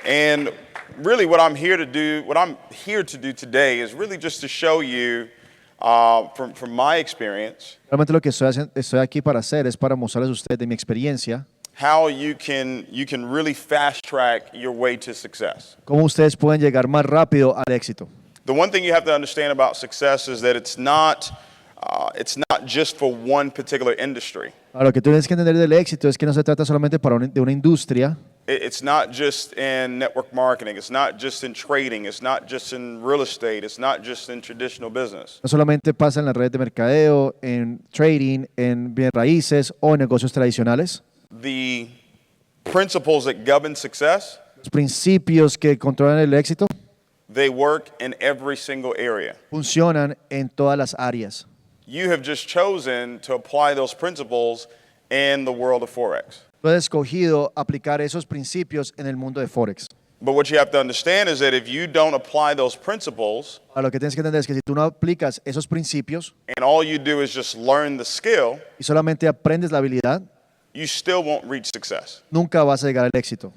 And really what I'm here to do today is really just to show you from my experience Realmente lo que estoy aquí para hacer es para mostrarles a ustedes de mi experiencia how you can really fast track your way to success. cómo ustedes pueden llegar más rápido al éxito. The one thing you have to understand about success is that it's not just for one particular industry. Ahora, lo que tú tienes que entender del éxito es que no se trata solamente de una industria, It's not just in network marketing. It's not just in trading. It's not just in real estate. It's not just in traditional business. no solamente pasa en la red de mercadeo, en trading, en bienes raíces o en negocios tradicionales. The principles that govern success, Los principios que controlan el éxito they work in every single area. funcionan en todas las áreas. You have just chosen to apply those principles in the world of Forex. Tú has escogido aplicar esos principios en el mundo de Forex. But what you have to understand is that if you don't apply those principles Ahora, lo que tienes que entender es que si tú no aplicas esos principios and all you do is just learn the skill, y solamente aprendes la habilidad, you still won't reach success. nunca vas a llegar al éxito.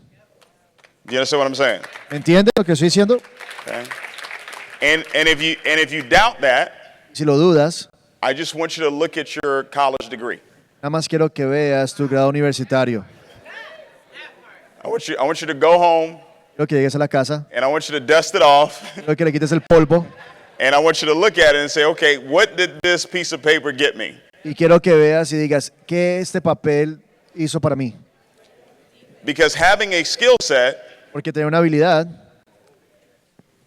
You understand what I'm saying? ¿Me entiendes lo que estoy diciendo? Okay. And if you doubt that, Si lo dudas, I just want you to look at your college degree. nada más quiero que veas tu grado universitario. I want you to go home Quiero que llegues a la casa, and I want you to dust it off quiero que le quites el polvo and I want you to look at it and say, okay, what did this piece of paper get me? y quiero que veas y digas, ¿qué este papel hizo para mí? Because having a skill set Porque tener una habilidad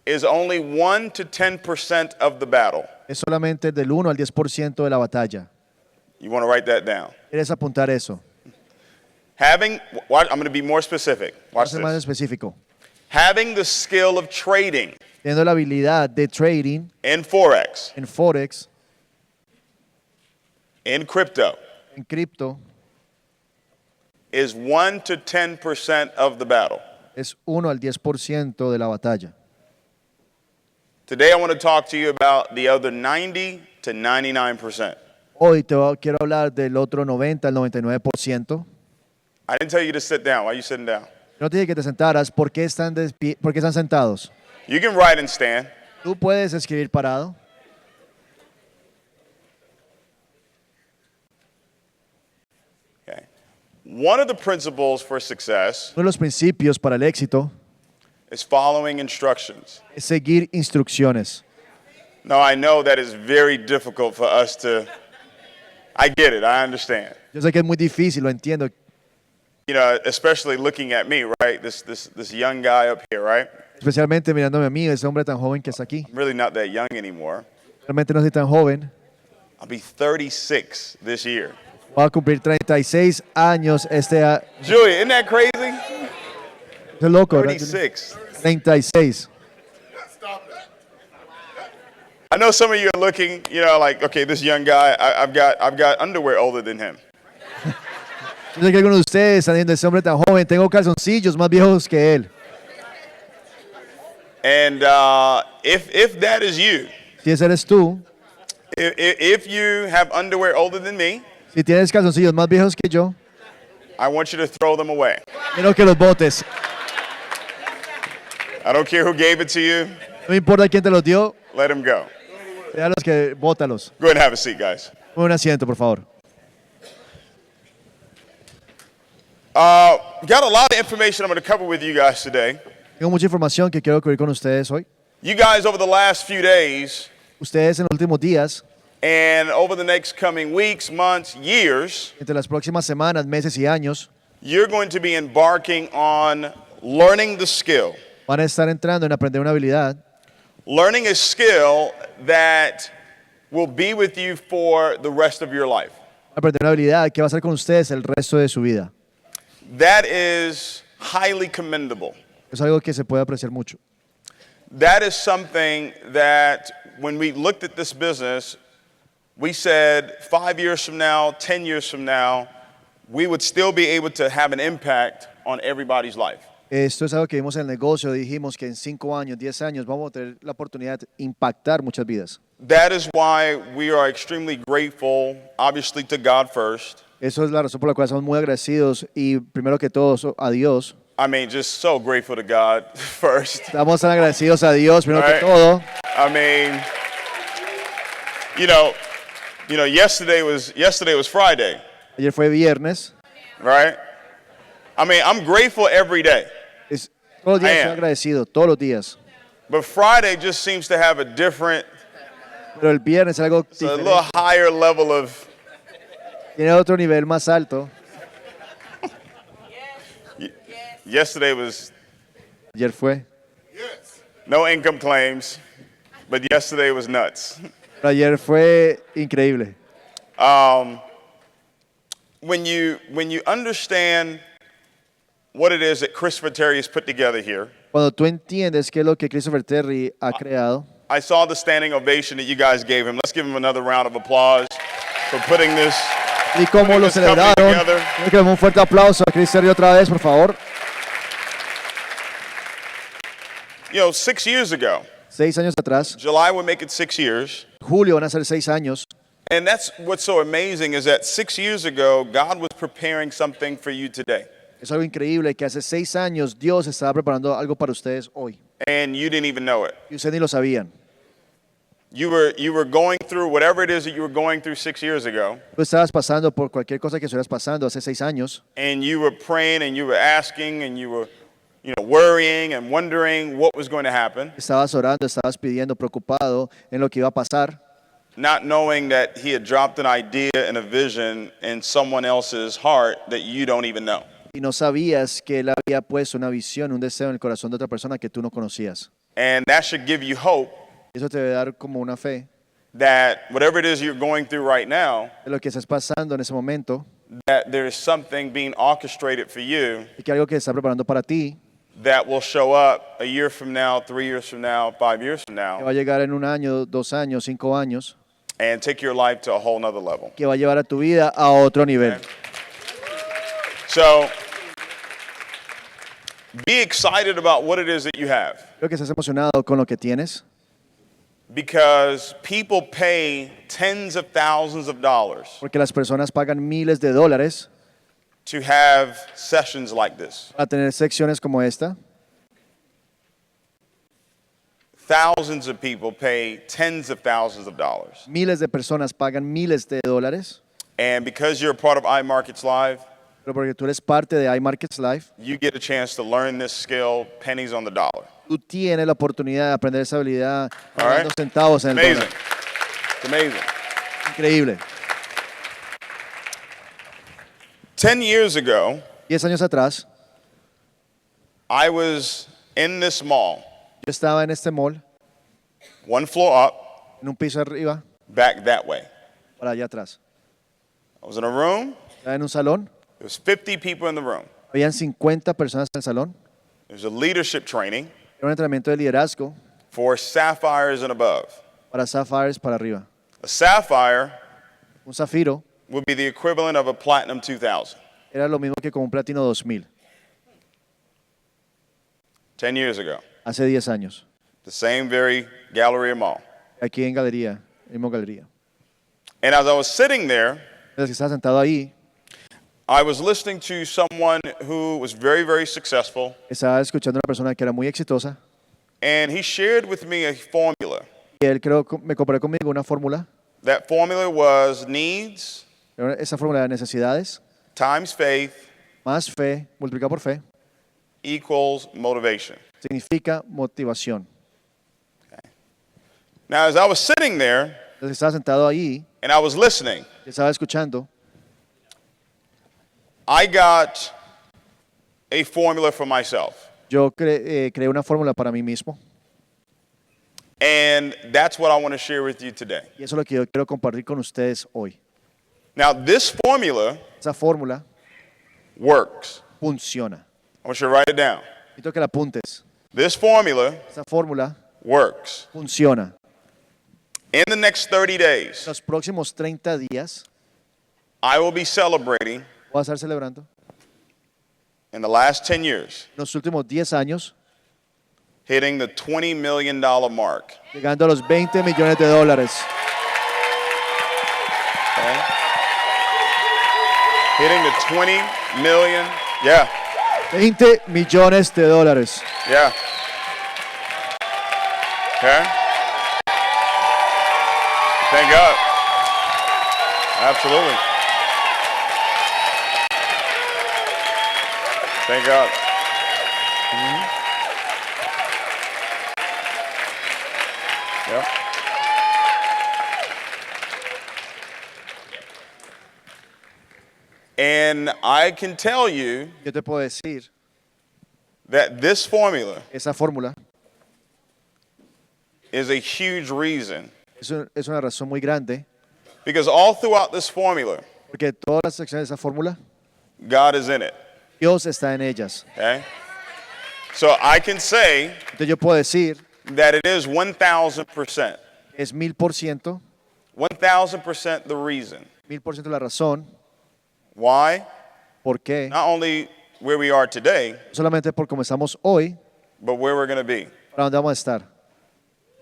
is only 1 to 10% of the battle. es solamente del 1 al 10% de la batalla. You want to write that down. ¿Quieres apuntar eso? I'm going to be more specific. Voy a Watch ser más this. específico. Having the skill of trading Teniendo la habilidad de trading in Forex, en Forex, in crypto, en cripto, is 1 to 10% of the battle. es 1 al 10% de la batalla. Today I want to talk to you about the other 90 to 99%. Hoy quiero hablar del otro 90 al 99%. I didn't tell you to sit down. Why are you sitting down? No te dije que te sentaras. ¿Por qué por qué están sentados? You can write and stand. Tú puedes escribir parado. Okay. One of the principles for success Uno de los principios para el éxito is following instructions. es seguir instrucciones. Now, I know that is very difficult for us to, I get it, I understand. Yo sé que es muy difícil, lo entiendo. You know, especially looking at me, right? This young guy up here, right? Especialmente mirándome a mí, ese hombre tan joven que está aquí. I'm really not that young anymore. Realmente no soy tan joven. I'll be 36 this year. Voy a cumplir 36 años este año. Julia, isn't that crazy? Es loco, ¿verdad? 36. 36. I know some of you are looking, you know, like, okay, this young guy, I've got underwear older than him. Yo sé que algunos de ustedes están diciendo, ese hombre tan joven, tengo calzoncillos más viejos que él. And if that is you, Si ese eres tú, if you have underwear older than me, si tienes calzoncillos más viejos que yo, I want you to throw them away. quiero que los botes. I don't care who gave it to you, No me importa quién te los dio, let them go. déjalos que bótalos. Go ahead and have a seat, guys. Un asiento, por favor. Got a lot of information I'm going to cover with you guys today. Tengo mucha información que quiero cubrir con ustedes hoy. You guys, over the last few days Ustedes en los últimos días, and over the next coming weeks, months, years, entre las próximas semanas, meses y años, you're going to be embarking on learning the skill. van a estar entrando en aprender una habilidad, Learning a skill that will be with you for the rest of your life. aprender una habilidad que va a estar con ustedes el resto de su vida. That is highly commendable. Es algo que se puede apreciar mucho. That is something that when we looked at this business, we said 5 years from now, 10 years from now, we would still be able to have an impact on everybody's life. Esto es algo que vimos en el negocio, dijimos que en 5 años, 10 años vamos a tener la oportunidad de impactar muchas vidas. That is why we are extremely grateful, obviously to God first, Eso es la razón por la cual somos muy agradecidos y primero que todo a Dios. I mean, just so grateful to God first. Estamos tan agradecidos a Dios primero que Right. todo. I mean, you know, yesterday was Friday, Ayer fue viernes. right? I mean, I'm grateful every day, Todos los días I estoy am. agradecido, todos los días. but Friday just seems to have a different, Pero el viernes es algo a diferente. little higher level of. Tiene otro nivel más alto. Yesterday was Ayer fue. no income claims, but yesterday was nuts. Pero ayer fue increíble. When you understand what it is that Christopher Terry has put together here, Cuando tú entiendes qué es lo que Christopher Terry ha creado, I saw the standing ovation that you guys gave him. Let's give him another round of applause for putting this. y cómo lo this company celebraron. together. Quiero que demos un fuerte aplauso a Chris Terry otra vez, por favor. 6 years ago, 6 años atrás, July would make it 6 years. julio van a ser 6 años. And that's what's so amazing is that 6 years ago, God was preparing something for you today. Es algo increíble que hace 6 años Dios estaba preparando algo para ustedes hoy. And you didn't even know it. Y ustedes ni lo sabían. You were going through whatever it is that you were going through 6 years ago. Tú estabas pasando por cualquier cosa que estuvieras pasando hace 6 años. And you were praying and you were asking and you were worrying and wondering what was going to happen, Estabas orando, estabas pidiendo, preocupado en lo que iba a pasar. not knowing that he had dropped an idea and a vision in someone else's heart that you don't even know. Y no sabías que Él había puesto una visión, un deseo en el corazón de otra persona que tú no conocías. And that should give you hope Eso te debe dar como una fe that whatever it is you're going through right now, de lo que estás pasando en ese momento that there is something being orchestrated for you y que algo que está preparando para ti, that will show up a year from now, 3 years from now, 5 years from que va now, a llegar en 1 año, 2 años, 5 años, and take your life to a whole nother level. que va a llevar a tu vida a otro nivel. So be excited about what it is that you have, Creo que estás emocionado con lo que tienes, because people pay tens of thousands of dollars porque las personas pagan miles de dólares to have sessions like this. para tener secciones como esta. Thousands of people pay tens of thousands of dollars. Miles de personas pagan miles de dólares, And because you're a part of iMarkets Live, pero porque tú eres parte de iMarkets Live, you get a chance to learn this skill pennies on the dollar. tú tienes la oportunidad de aprender esa habilidad All right. pagando centavos en el Amazing. dólar. It's amazing. Increíble. 10 years ago, 10 años atrás, I was in this mall, yo estaba en este mall, one floor up, en un piso arriba, back that way. para allá atrás. I was in a room. Estaba en un salón, There was 50 people in the room. habían 50 personas en el salón. There was a leadership training Era un entrenamiento de liderazgo for sapphires and above. para Sapphires para arriba. A sapphire Un zafiro would be the equivalent of a platinum 2000. era lo mismo que con un platino 2000, 10 years ago. hace 10 años, The same very Galleria Mall. aquí en Galería, mismo Galería. And as I was sitting there, Desde que estaba sentado ahí, I was listening to someone who was very, very successful. estaba escuchando a una persona que era muy exitosa And he shared with me a formula. y él me comparó conmigo una fórmula. That formula was needs Era esa fórmula de necesidades times faith más fe multiplicado por fe equals motivation. significa motivación. Now, as I was sitting there Desde que estaba sentado ahí, and I was listening, estaba escuchando, I got a formula for myself. yo creé una fórmula para mí mismo And that's what I want to share with you today. y eso es lo que yo quiero compartir con ustedes hoy. Now, this formula Esa fórmula works. funciona. I want you to write it down. Necesito que la apuntes. This formula Esa fórmula works. funciona. In the next 30 days, Los próximos 30 días I will be celebrating voy a estar celebrando. in the last 10 years, En los últimos 10 años, hitting the $20 million mark. llegando a los 20 millones de dólares. Hitting the 20 million. Yeah, 20 millones de dólares. yeah. Okay. Thank God. Absolutely. Thank God. Yeah. And I can tell you Yo te puedo decir, that this formula esa fórmula is a huge reason es una razón muy grande, because all throughout this formula, porque todas las secciones de esa fórmula, God is in it. Dios está en ellas. Okay? So I can say Entonces yo puedo decir, that it is 1,000%. es 1000%, 1,000% the reason. 1000% la razón. Why? ¿Por qué? Not only where we are today, No solamente por cómo estamos hoy, but where we're going to be. para dónde vamos a estar.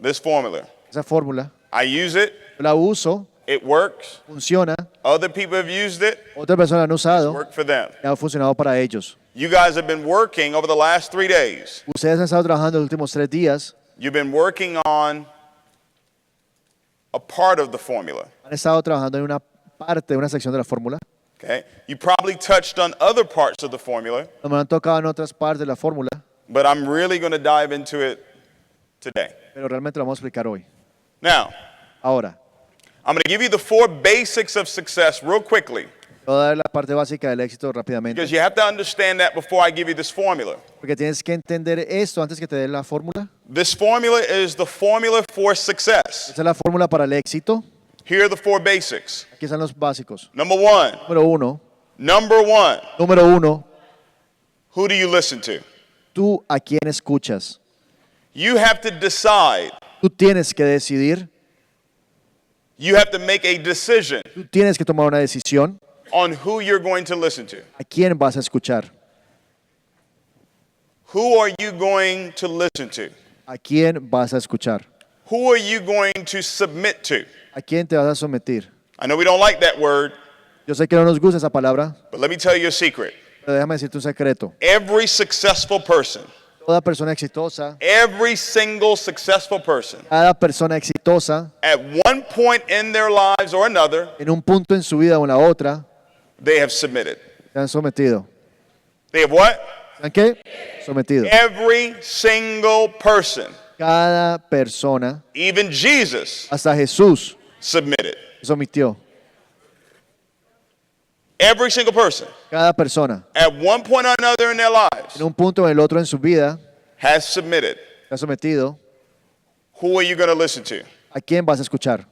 This formula. Esa fórmula, I use it. yo la uso, It works. funciona, Other people have used it. otras personas la han usado Work for them. y ha funcionado para ellos. You guys have been working over the last 3 days. Ustedes han estado trabajando los últimos 3 días, You've been working on a part of the formula. han estado trabajando en una parte, una sección de la fórmula. Okay? You probably touched on other parts of the formula, No me han tocado en otras partes de la fórmula, but I'm really going to dive into it today. pero realmente lo vamos a explicar hoy. Now, Ahora, I'm going to give you the 4 basics of success real quickly voy a dar la parte básica del éxito rápidamente, because you have to understand that before I give you this formula. porque tienes que entender esto antes que te dé la fórmula. This formula is the formula for success. Esa es la fórmula para el éxito. Here are the 4 basics. Aquí están los básicos. Number 1, Número uno, who do you listen to? tú a quién escuchas. You have to decide. Tú tienes que decidir, You have to make a decision tú tienes que tomar una decisión on who you're going to listen to. a quién vas a escuchar, Who are you going to listen to? a quién vas a escuchar, Who are you going to submit to? a quién te vas a someter. I know we don't like that word, Yo sé que no nos gusta esa palabra, but let me tell you a secret. pero déjame decirte un secreto. Every successful person, Toda persona exitosa, every single successful person, cada persona exitosa, at one point in their lives or another, en un punto en su vida o en la otra, they have submitted. se han sometido. They have what? ¿Saben qué? Sometido. Every single person, Cada persona, even Jesus, hasta Jesús, submitted. se sometió. Every single person, Cada persona, at one point or another in their lives, en un punto o en el otro en su vida, has submitted. se ha sometido. Who are you going to listen to? ¿A quién vas a escuchar?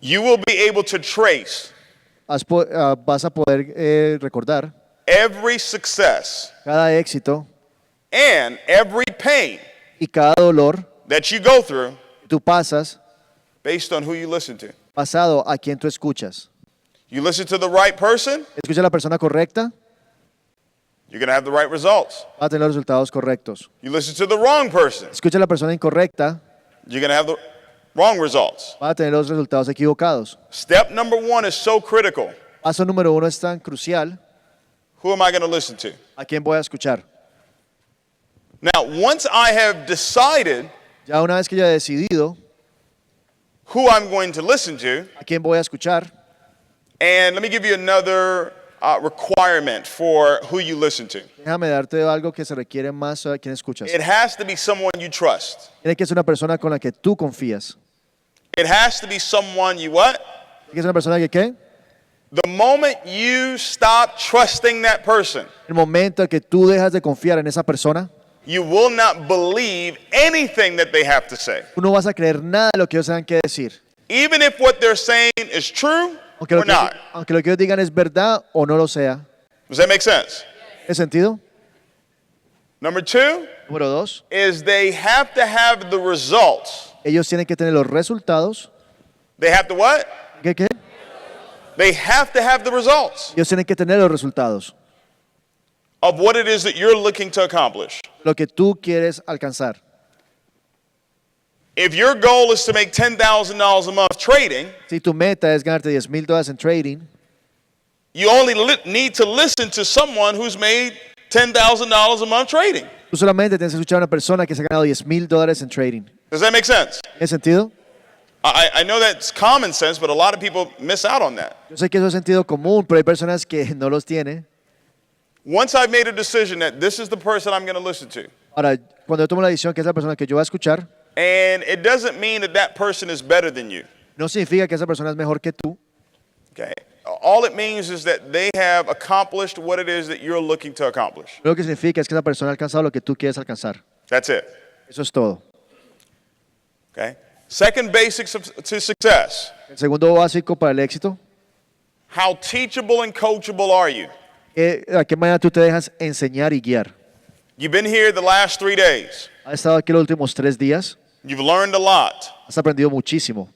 You will be able to trace Vas a poder recordar every success cada éxito and every pain y cada dolor that you go through que tú pasas based on who you listen to. basado a quién tú escuchas. You listen to the right person, Escucha a la persona correcta, you're going to have the right results. va a tener los resultados correctos. You listen to the wrong person, Escucha a la persona incorrecta, you're going to have the wrong results. va a tener los resultados equivocados. Step number 1 is so critical. Paso número 1 es tan crucial. Who am I going to listen to? ¿A quién voy a escuchar? Now, once I have decided Ya una vez que ya he decidido who I'm going to listen to, a quién voy a escuchar, and let me give you another requirement for who you listen to. déjame darte algo que se requiere más a quién escuchas. It has to be someone you trust. Tiene que ser una persona con la que tú confías. It has to be someone you what? Tiene que ser una persona que, ¿qué? The moment you stop trusting that person, El momento en que tú dejas de confiar en esa persona, you will not believe anything that they have to say. tú no vas a creer nada de lo que ellos tengan que decir. Even if what they're saying is true Aunque or not. aunque lo que ellos digan es verdad o no lo sea. Does that make sense? ¿Tiene sentido? Number 2 Número 2, is they have to have the results. ellos tienen que tener los resultados. They have to what? ¿Qué? They have to have the results Ellos tienen que tener los resultados. of what it is that you're looking to accomplish. Lo que tú quieres alcanzar. If your goal is to make $10,000 a month trading, Si tu meta es ganarte $10,000 en trading, You only need to listen to someone who's made $10,000 a month trading. Tú solamente tienes que escuchar a una persona que se ha ganado $10,000 en trading. Does that make sense? ¿Tiene sentido? I know that's common sense, but a lot of people miss out on that. Yo sé que eso es sentido común, pero hay personas que no los tienen. Once I've made a decision that this is the person I'm going to listen to, Ahora, cuando yo tomo la decisión que es la persona que yo voy a escuchar, and it doesn't mean that that person is better than you. no significa que esa persona es mejor que tú. Okay? All it means is that they have accomplished what it is that you're looking to accomplish. Lo que significa es que esa persona ha alcanzado lo que tú quieres alcanzar. That's it. Eso es todo. Okay? Second basic to success. El segundo básico para el éxito, How teachable and coachable are you? ¿a qué manera tú te dejas enseñar y guiar? You've been here the last 3 days. Has estado aquí los últimos 3 días, You've learned a lot. has aprendido muchísimo.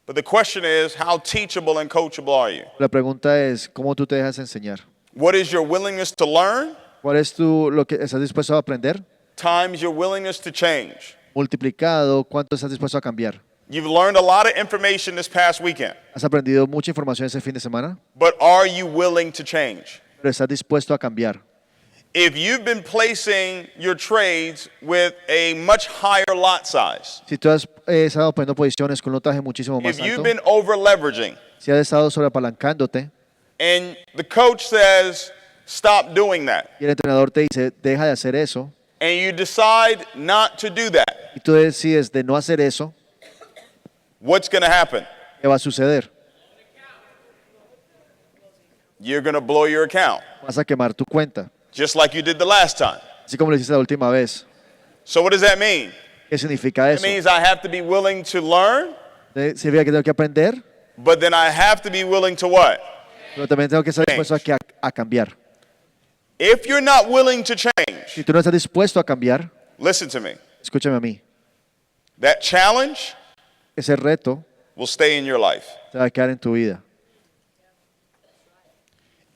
But the question is, how teachable and coachable are you? La pregunta es, ¿cómo tú te dejas enseñar? What is your willingness to learn ¿Cuál es lo que estás dispuesto a aprender? times your willingness to change? Multiplicado, ¿cuánto estás dispuesto a cambiar? You've learned a lot of information this past weekend, ¿Has aprendido mucha información ese fin de semana? but are you willing to change? Pero estás dispuesto a cambiar. If you've been placing your trades with a much higher lot size, Si tú has estado poniendo posiciones con un lotaje muchísimo más if you've alto, been over leveraging, si has estado sobreapalancándote and the coach says, stop doing that, y el entrenador te dice, deja de hacer eso, and you decide not to do that, y tú decides de no hacer eso, what's going to happen? ¿qué va a suceder? You're going to blow your account, Vas a quemar tu cuenta, just like you did the last time. así como lo hiciste la última vez. So what does that mean? ¿Qué significa It eso? means I have to be willing to learn, Significa que tengo que aprender, but then I have to be willing to what? pero también tengo que estar dispuesto a cambiar. If you're not willing to Si change, tú no estás dispuesto a cambiar, listen to me. escúchame a mí, That challenge ese reto will stay in your life. se va a quedar en tu vida.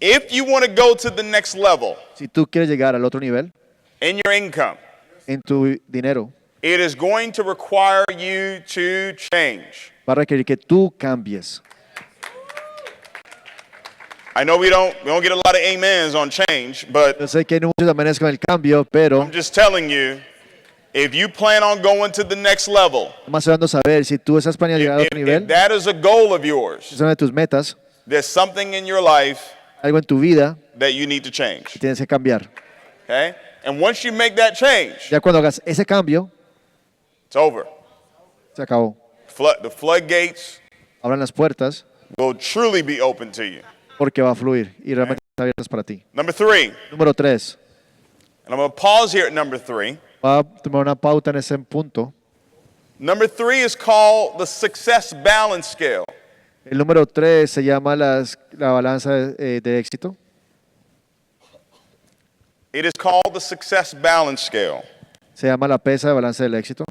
If you want to go to the next level Si tú quieres llegar al otro nivel in your income, en tu dinero, it is going to require you to change. va a requerir que tú cambies. I know we don't get a lot of amens on change, but Yo sé que hay muchos amenes con el cambio, pero I'm just telling you, if you plan on going to the next level, más dando saber si tú estás planeando llegar a otro if nivel, that is a goal of yours, es una de tus metas, there's something in your life algo en tu vida that you need to change. que tienes que cambiar. Okay? And once you make that change, Ya cuando hagas ese cambio, it's over. se acabó. The floodgates Abran las puertas will truly be open to you. porque va a fluir y realmente están abiertas para ti. Number 3, Número 3. and I'm going to pause here at number 3. Va a tomar una pauta en ese punto. Number 3 is called the success balance scale. El número 3 se llama la balanza de éxito. It is called the success balance scale. Se llama la pesa de balanza del éxito.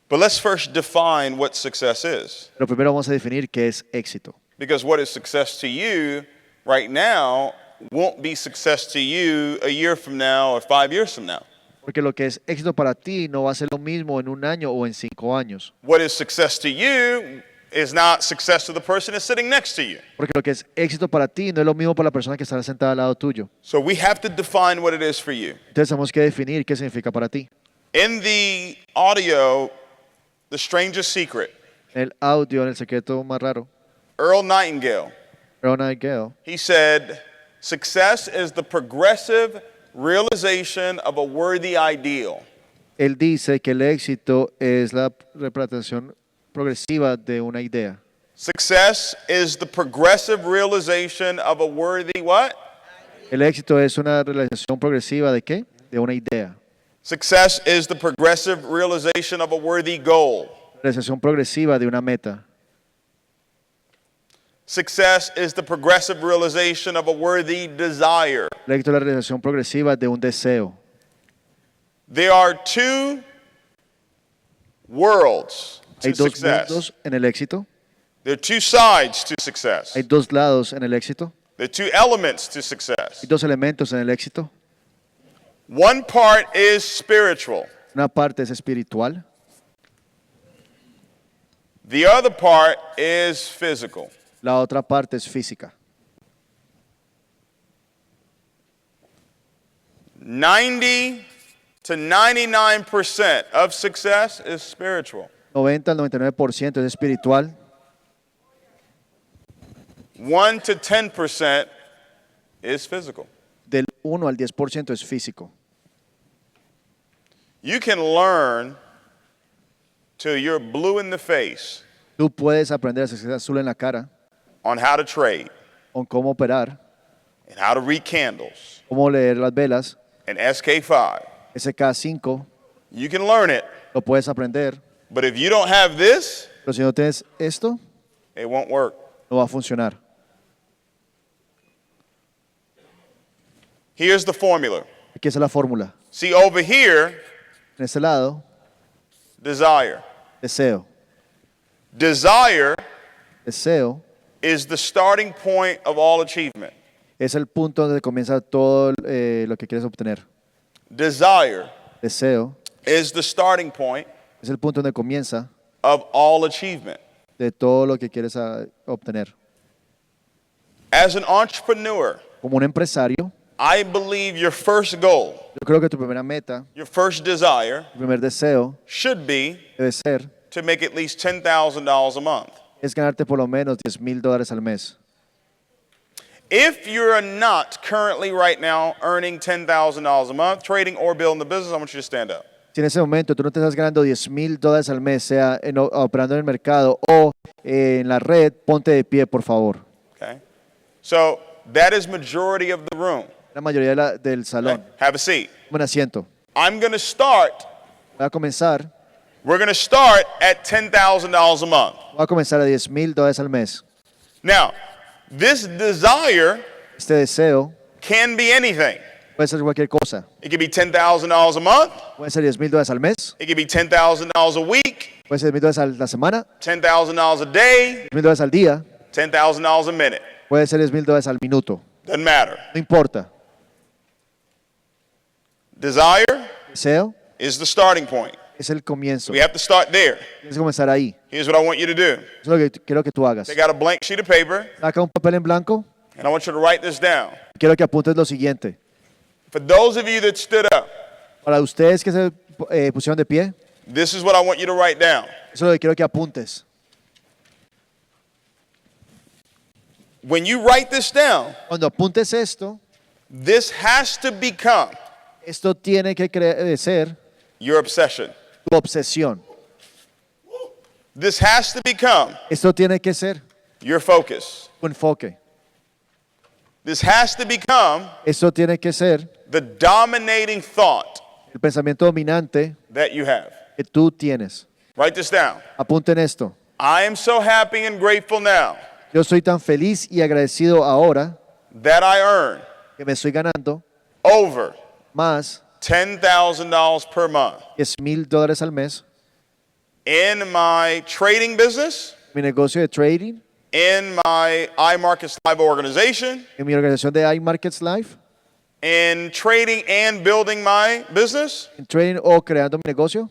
But let's first define what success is. Pero primero vamos a definir qué es éxito. Because what is success to you right now won't be success to you a year from now or 5 years from now. Porque lo que es éxito para ti no va a ser lo mismo en 1 año o en 5 años. What is success to you is not success to the person that's sitting next to you. Porque lo que es éxito para ti no es lo mismo para la persona que está sentada al lado tuyo. So we have to define what it is for you. Entonces tenemos que definir qué significa para ti. In the audio, The Strangest Secret, En el audio, en el secreto más raro, Earl Nightingale, Ronald Gale, he said, success is the progressive realization of a worthy ideal. él dice que el éxito es la representación progresiva de una idea. Success is the progressive realization of a worthy what? El éxito es una realización progresiva de qué? De una idea. Success is the progressive realization of a worthy goal. Realización progresiva de una meta. Success is the progressive realization of a worthy desire. El éxito es la realización progresiva de un deseo. There are two worlds Hay to dos success. mundos en el éxito. There are two sides to success. Hay dos lados en el éxito. There are two elements to success. Hay dos elementos en el éxito. One part is spiritual. Una parte es espiritual. The other part is physical. La otra parte es física. 90 to 99% of success is spiritual. 90 al 99% es espiritual. 1 to 10% is physical. Del 1 al 10% es físico. You can learn till you're blue in the face Tú puedes aprender a ser azul en la cara, on how to trade o cómo operar, and how to read candles cómo leer las velas. and SK5. SK5 You can learn it, lo puedes aprender, but if you don't have this, pero si no tienes esto, it won't work. no va a funcionar. Here's the formula. Aquí es la fórmula. See, over here, En este lado, desire. deseo. Desire Deseo is the starting point of all achievement. es el punto donde comienza todo lo que quieres obtener. Desire Deseo is the starting point es el punto donde comienza of all achievement. de todo lo que quieres obtener. As an entrepreneur, Como un empresario, I believe your first goal, yo creo que tu primera meta, your first desire, tu primer deseo should be debe ser to make at least $10,000 a month. es ganarte por lo menos $10,000 al mes. If you're not currently right now earning $10,000 a month, trading or building the business, I want you to stand up. Si en ese momento tú no te estás ganando $10,000 al mes, sea operando en el mercado o en la red, ponte de pie, por favor. Okay? So that is majority of the room. La mayoría del salón. Okay? Have a seat. Un asiento. I'm going to start. Voy a comenzar. We're going to start at $10,000 a month. Voy a comenzar a $10,000 al mes. Now, this desire Este deseo can be anything. puede ser cualquier cosa. It could be $10,000 a month. Puede ser $10,000 al mes. It could be $10,000 a week, Puede ser $10,000 a la semana. $10,000 a day, $10,000 al día. $10,000 a minute. Puede ser $10,000 al minuto. Doesn't matter. No importa. Desire Deseo is the starting point. es el comienzo. We have to start there. Tienes que comenzar ahí. Here's what I want you to do. Eso es lo que quiero que tú hagas. Take out a blank sheet of paper, Saca un papel en blanco. and I want you to write this down. Quiero que apuntes lo siguiente. For those of you that stood up, Para ustedes que se pusieron de pie, this is what I want you to write down. eso es lo que quiero que apuntes. When you write this down, Cuando apuntes esto, this has to become esto tiene que ser your obsession. tu obsesión. This has to become Esto tiene que ser your focus. tu enfoque. This has to become Esto tiene que ser the dominating thought el pensamiento dominante that you have. que tú tienes. Write this down. Apunten esto. I am so happy and grateful now Yo soy tan feliz y agradecido ahora that I earn que me estoy ganando over más $10,000 per month $10,000 al mes. in my trading business, Mi negocio de trading, in my iMarkets Live organization, en mi organización de iMarkets Live, in trading and building my business. en trading o creando mi negocio.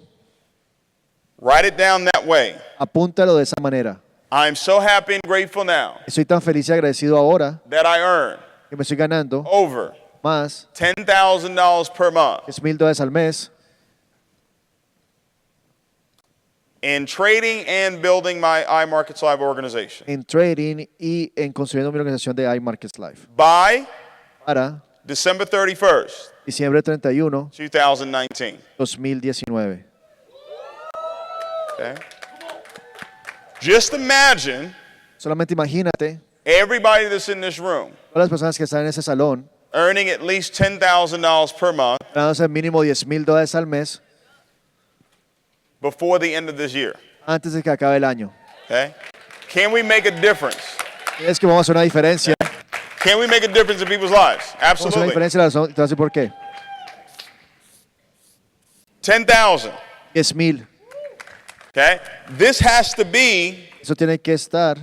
Write it down that way. Apúntalo de esa manera. I'm so happy and grateful now Estoy tan feliz y agradecido ahora that I earn que me estoy ganando over más $10,000 per month $10,000 al mes in trading and building my iMarkets Live organization en trading y en construyendo mi organización de iMarkets Live. by Para December 31st, diciembre 31, 2019. 2019. Okay? Just imagine Solamente imagínate everybody that's in this room todas las personas que están en ese salón earning at least $10,000 per month ganándose mínimo $10,000 al mes before the end of this year. antes de que acabe el año. Okay? Can we make a difference? Es que vamos a hacer una diferencia. Can we make a difference in people's lives? Vamos a hacer una Absolutely. diferencia, te voy a decir por qué. 10,000. 10,000. Okay? This has to be Eso tiene que estar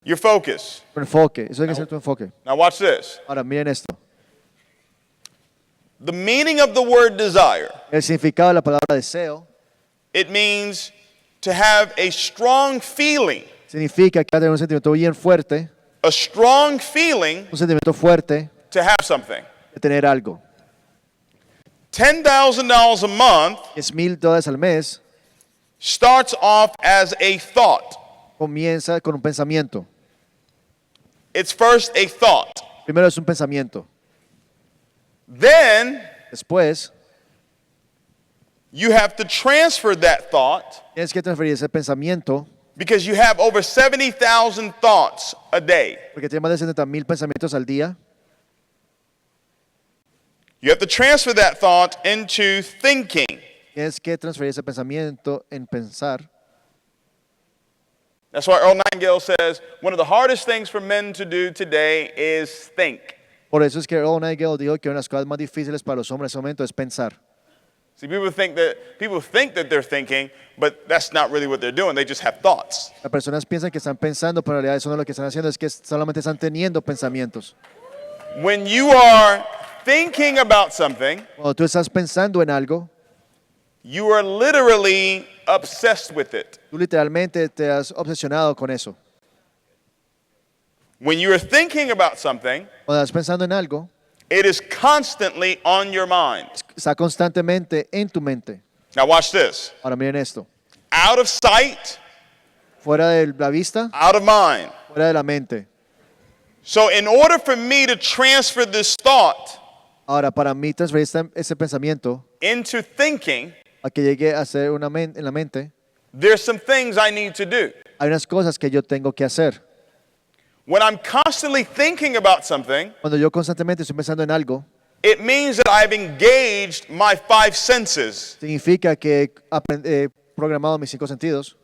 your focus. tu enfoque. Eso tiene que ser tu enfoque. Now watch this. Ahora, miren esto. The meaning of the word desire, El significado de la palabra deseo it means to have a strong feeling Significa que va a tener un sentimiento bien fuerte, a strong feeling un sentimiento fuerte to have something. de tener algo. $10,000 a month $10,000 al mes starts off as a thought. comienza con un pensamiento. It's first a thought. Primero es un pensamiento. Then Después you have to transfer that thought tienes que transferir ese pensamiento because you have over 70,000 thoughts a day. porque tienes más de 70,000 pensamientos al día. You have to transfer that thought into thinking. Tienes que transferir ese pensamiento en pensar. That's why Earl Nightingale says one of the hardest things for men to do today is think. Por eso es que Earl Nightingale dijo que una de las cosas más difíciles para los hombres en ese momento es pensar. See, people think that they're thinking, but that's not really what they're doing. They just have thoughts. Las personas piensan que están pensando, pero en realidad eso no es lo que están haciendo, es que solamente están teniendo pensamientos. When you are thinking about something, Cuando tú estás pensando en algo, you are literally obsessed with it. tú literalmente te has obsesionado con eso. When you are thinking about something, Cuando estás pensando en algo, it is constantly on your mind. está constantemente en tu mente. Now watch this. Ahora miren esto. Out of sight, Fuera de la vista, out of mind. fuera de la mente. So in order for me to transfer this thought Ahora, para mí transferir ese pensamiento into thinking, a que llegue a ser en la mente, there's some things I need to do. hay unas cosas que yo tengo que hacer. When I'm constantly thinking about something, Cuando yo constantemente estoy pensando en algo, it means that I've engaged my five senses. significa que he programado mis 5 sentidos.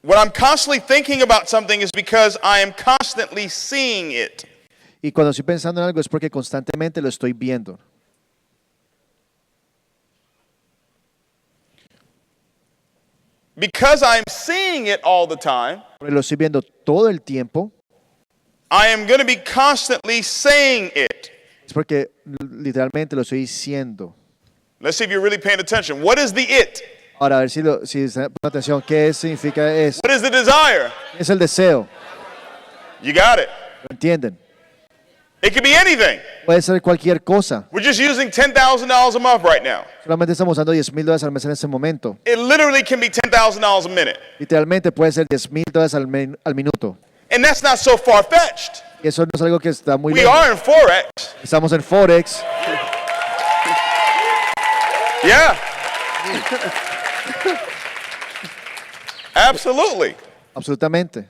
When I'm constantly thinking about something is because I am constantly seeing it. Y cuando estoy pensando en algo es porque constantemente lo estoy viendo. Because I'm seeing it all the time, Porque lo estoy viendo todo el tiempo, I am going to be constantly saying it. es porque literalmente lo estoy diciendo. Let's see if you're really paying attention. What is the it? Ahora, a ver si están poniendo atención. ¿Qué significa es? What is the desire? Es el deseo. You got it. ¿Lo entienden? It could be anything. Puede ser cualquier cosa. We're just using $10,000 a month right now. Solamente estamos usando $10,000 al mes en ese momento. It literally can be $10,000 a minute. Literalmente puede ser $10,000 al minuto. And that's not so far-fetched. Y eso no es algo que está muy We lejos. are in Forex. Estamos en Forex. Yeah. Absolutely. Absolutamente.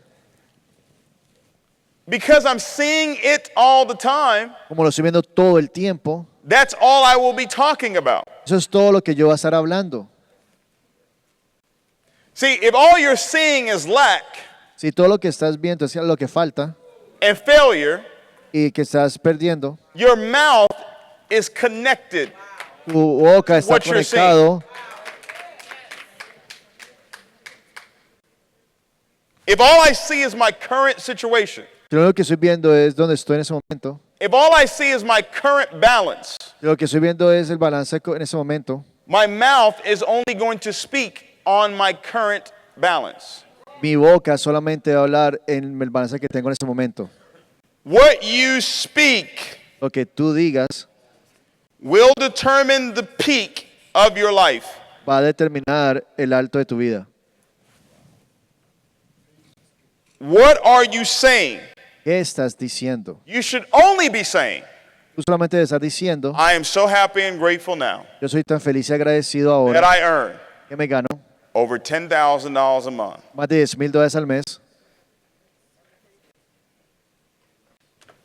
Because I'm seeing it all the time, Como lo estoy viendo todo el tiempo, that's all I will be talking about. eso es todo lo que yo voy a estar hablando. See, if all you're seeing is lack Si todo lo que estás viendo es lo que falta and failure, y que estás perdiendo, your mouth is connected. tu boca está What you're conectado. If all I see is my current situation, Si lo que estoy viendo es donde estoy en ese momento, if all I see is my current balance, si lo que estoy viendo es el balance en ese momento, my mouth is only going to speak on my current balance. mi boca solamente va a hablar en el balance que tengo en ese momento. What you speak Lo que tú digas will determine the peak of your life. va a determinar el alto de tu vida. What are you saying? ¿Qué estás diciendo? You should only be saying, Tú solamente debes estar diciendo, I am so happy and grateful now yo soy tan feliz y agradecido that ahora I earn que me gano over $10,000 a month. más de $10,000 al mes.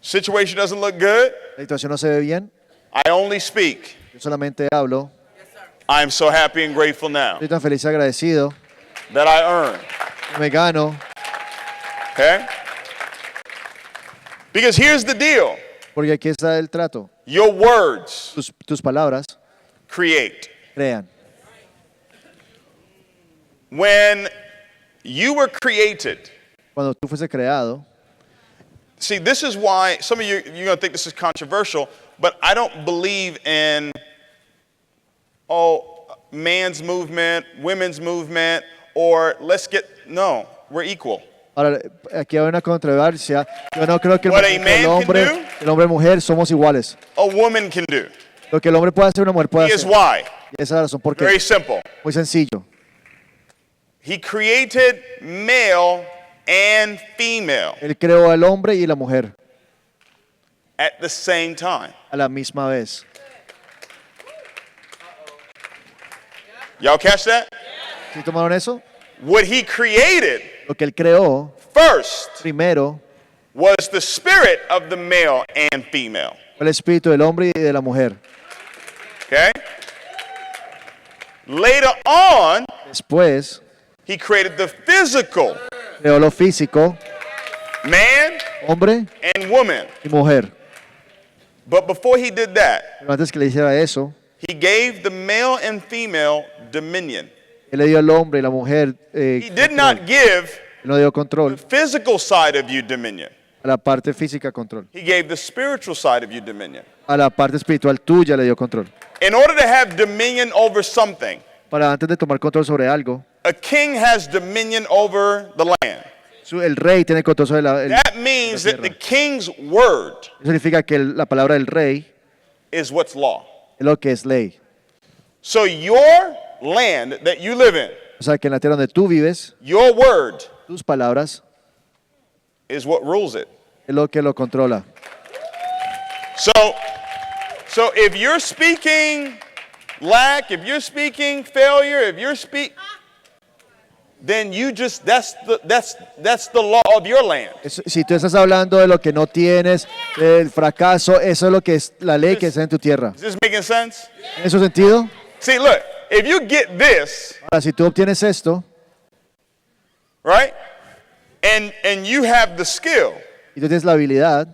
Situation doesn't look good. La situación no se ve bien. I only speak, Yo solamente hablo. I am so happy and grateful now Soy tan feliz y agradecido that I earn. que me gano. Okay? Because here's the deal. Porque aquí está el trato. Your words Tus palabras create. crean. When you were created, Cuando tú fuiste creado, see, this is why some of you're going to think this is controversial, but I don't believe in, man's movement, women's movement, or let's get, no, we're equal. Ahora, aquí hay una controversia. Yo no creo que What a el man hombre, can el hombre y mujer somos iguales. A woman can do. Lo que el hombre puede hacer, una mujer puede Here's hacer. why. Y esa es la razón por Very qué. simple. Muy sencillo. He created male and female Él creó al hombre y la mujer at the same time. a la misma vez. Y'all catch that? ¿Sí tomaron eso? What he created Lo que él creó first primero was the spirit of the male and female. fue el espíritu del hombre y de la mujer. Okay? Later on, Después he created the physical creó lo físico, man hombre and woman. y mujer. But before he did that, Pero antes que le hiciera eso, he gave the male and female dominion. él le dio al hombre y la mujer He did control. not give Él no dio the control physical side of you dominion. a la parte física control. He gave the spiritual side of you dominion. A la parte espiritual tuya le dio control. In order to have dominion over something, Para antes de tomar control sobre algo, a king has dominion over the land. el rey tiene control sobre That means that the king's word Eso significa que la palabra del rey is what's law. es lo que es ley. So your land that you live in, O sea, que en la tierra donde tú vives, your word tus palabras is what rules it. es lo que lo controla. So if you're speaking lack, if you're speaking failure, if you're then you just that's the law of your land. Si tú estás hablando de lo que no tienes, del fracaso, eso es lo que es la ley que está en tu tierra. Is this making sense? ¿En ese sentido? See, look, if you get this, Ahora, si tú obtienes esto right? And you have the skill, y tú tienes la habilidad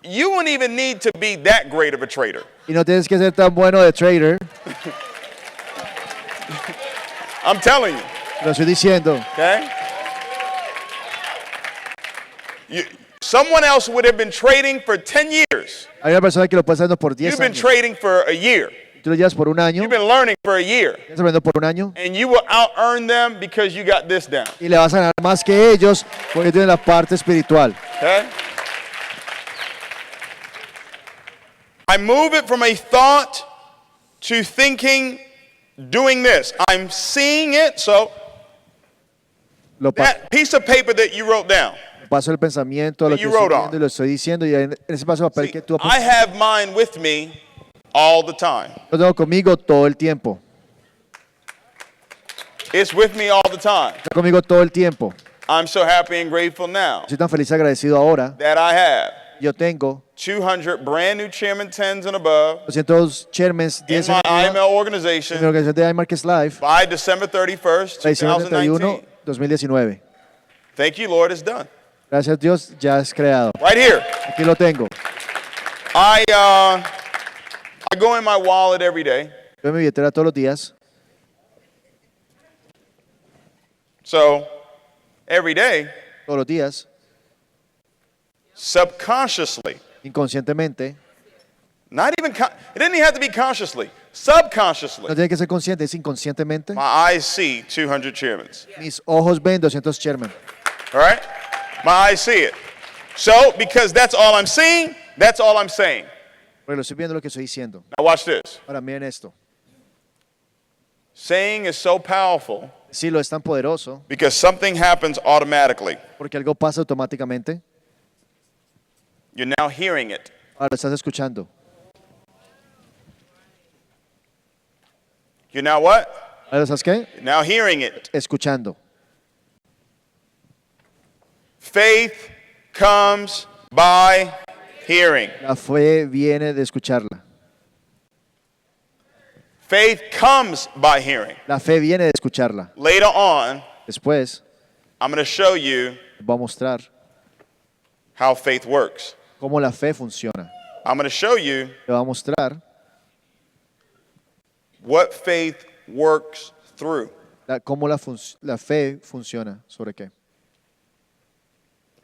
you wouldn't even need to be that great of a trader. y no tienes que ser tan bueno de trader, I'm telling you, lo estoy diciendo. okay? Someone else would have been trading for 10 years. Hay una persona que lo puede estar haciendo por 10 You've been años. trading for a year. Tú lo llevas por un año, You've been learning for a year. estás aprendiendo por un año And you will out-earn them because you got this down. y le vas a ganar más que ellos porque tienes la parte espiritual. Okay? I move it from a thought to thinking, doing this. I'm seeing it, so Lo that piece of paper that you wrote down, paso el pensamiento, lo That que you estoy wrote on. viendo y lo estoy diciendo y en ese paso de papel see, que tú I have mine with me all the time. lo tengo conmigo todo el tiempo. It's with me all the time. Está conmigo todo el tiempo. I'm so happy and grateful now Estoy tan feliz y agradecido ahora. that I have Yo tengo 200 brand new chairman 10s and above 200 chairmans, in 10 my en IML mi organization organización de iMarkets Live, by December 31st, para diciembre 31, 2019. 2019. Thank you, Lord, it's done. Gracias a Dios, ya es creado. Right here. Aquí lo tengo. I go in my wallet every day. Yo en mi billetera todos los días. So every day, Todos los días, subconsciously, inconscientemente. not even, it didn't even have to be consciously, subconsciously, No tiene que ser consciente, es inconscientemente. my eyes see 200 chairmans. Mis ojos ven 200 chairman. All right? My eyes see it. So, because that's all I'm seeing, that's all I'm saying. Porque lo estoy viendo lo que estoy diciendo. Now, watch this. Ahora miren esto. Saying is so powerful Sí, lo es tan poderoso because something happens automatically. porque algo pasa automáticamente. You're now hearing it. Ahora lo estás escuchando. You're now what? Ahora, ¿sabes qué? You're now hearing it. Escuchando. Faith comes by hearing. La fe viene de escucharla. Faith comes by hearing. La fe viene de escucharla. Later on, Después, I'm going to show you voy a mostrar how faith works. cómo la fe funciona. I'm going to show you Le voy a mostrar what faith works through. cómo la fe funciona. ¿Sobre qué?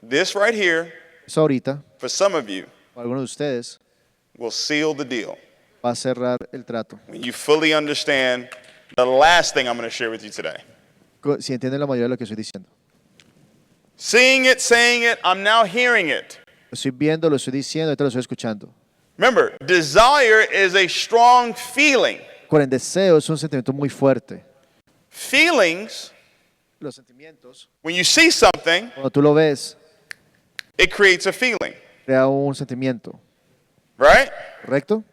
This right here, Eso ahorita, for some of you, para algunos de ustedes, will seal the deal. va a cerrar el trato. When you fully understand the last thing I'm going to share with you today. si entienden la mayoría de lo que estoy diciendo. Seeing it, saying it, I'm now hearing it. Lo estoy viendo, lo estoy diciendo, ahorita lo estoy escuchando. Remember, desire is a strong feeling. Con el deseo es un sentimiento muy fuerte. Feelings, Los sentimientos, when you see something, cuando tú lo ves, it creates a feeling, crea un sentimiento, right? ¿correcto?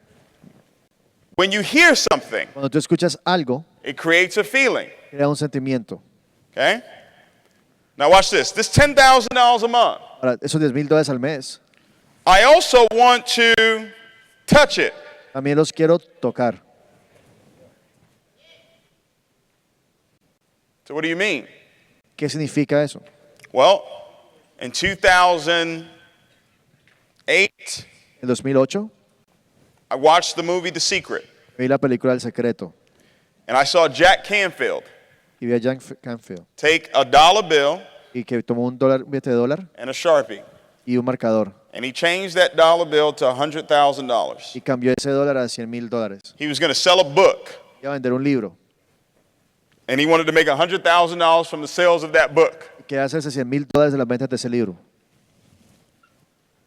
When you hear something, Cuando tú escuchas algo, it creates a feeling, crea un sentimiento. okay? Now watch this. This $10,000 a month. Ahora, esos $10,000 al mes, I also want to touch it. también los quiero tocar. So what do you mean? ¿Qué significa eso? Well, in 2008, En 2008 I watched the movie The Secret, vi la película El Secreto and I saw Jack Canfield y vi a Jack Canfield take a dollar bill y que tomó un billete de $1 and a Sharpie, y un marcador and he changed that dollar bill to $100,000. y cambió ese $1 a $100,000. He was going to sell a book, Iba a vender un libro and he wanted to make $100,000 from the sales of that book. y quería hacerse $100,000 de las ventas de ese libro.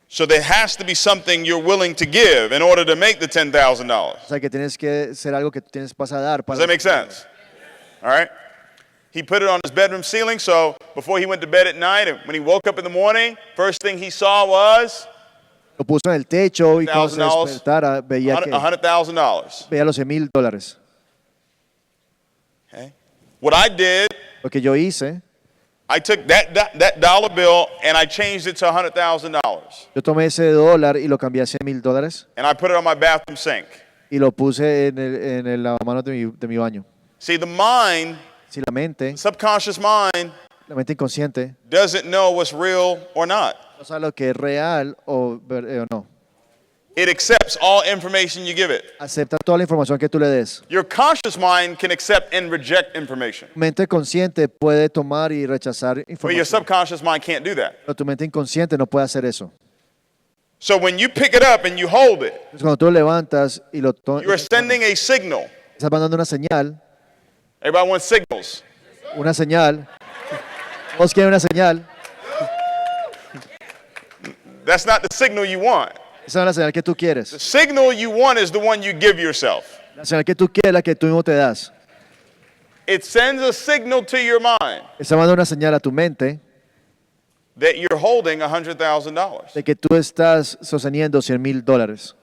So there has to be something you're willing to give in order to make the $10,000. O sea que tienes que ser algo que tú tienes vas a dar Does para that make sense? All right? He put it on his bedroom ceiling, so before he went to bed at night, and when he woke up in the morning, first thing he saw was lo puso en el techo y cuando se $1,000, despertara veía $100,000. veía los $100,000. Okay? What I did, Lo que yo hice, I took that dollar bill and I changed it to $100,000, yo tomé ese $1 y lo cambié a $100,000 and I put it on my bathroom sink. y lo puse en el lavamanos de mi baño. See, the mind, Si la mente subconscious mind, inconsciente, doesn't know what's real or not. no sabe lo que es real o no. It accepts all information you give it. Acepta toda la información que tú le des. Your conscious mind can accept and reject information, Tu mente consciente puede tomar y rechazar but your información, subconscious mind can't do that. pero tu mente inconsciente no puede hacer eso. So when you pick it up and you hold it, Entonces, cuando tú lo levantas y lo you are sending a signal. estás mandando una señal, Everybody wants signals. una señal. Todos quieren una señal. That's not the signal you want. Esa es la señal que tú The quieres. signal you want is the one you give yourself. La señal que tú quieres es la que tú mismo te das. It sends a signal to your mind Está mandando una señal a tu mente that you're holding $100,000. de que tú estás sosteniendo $100,000.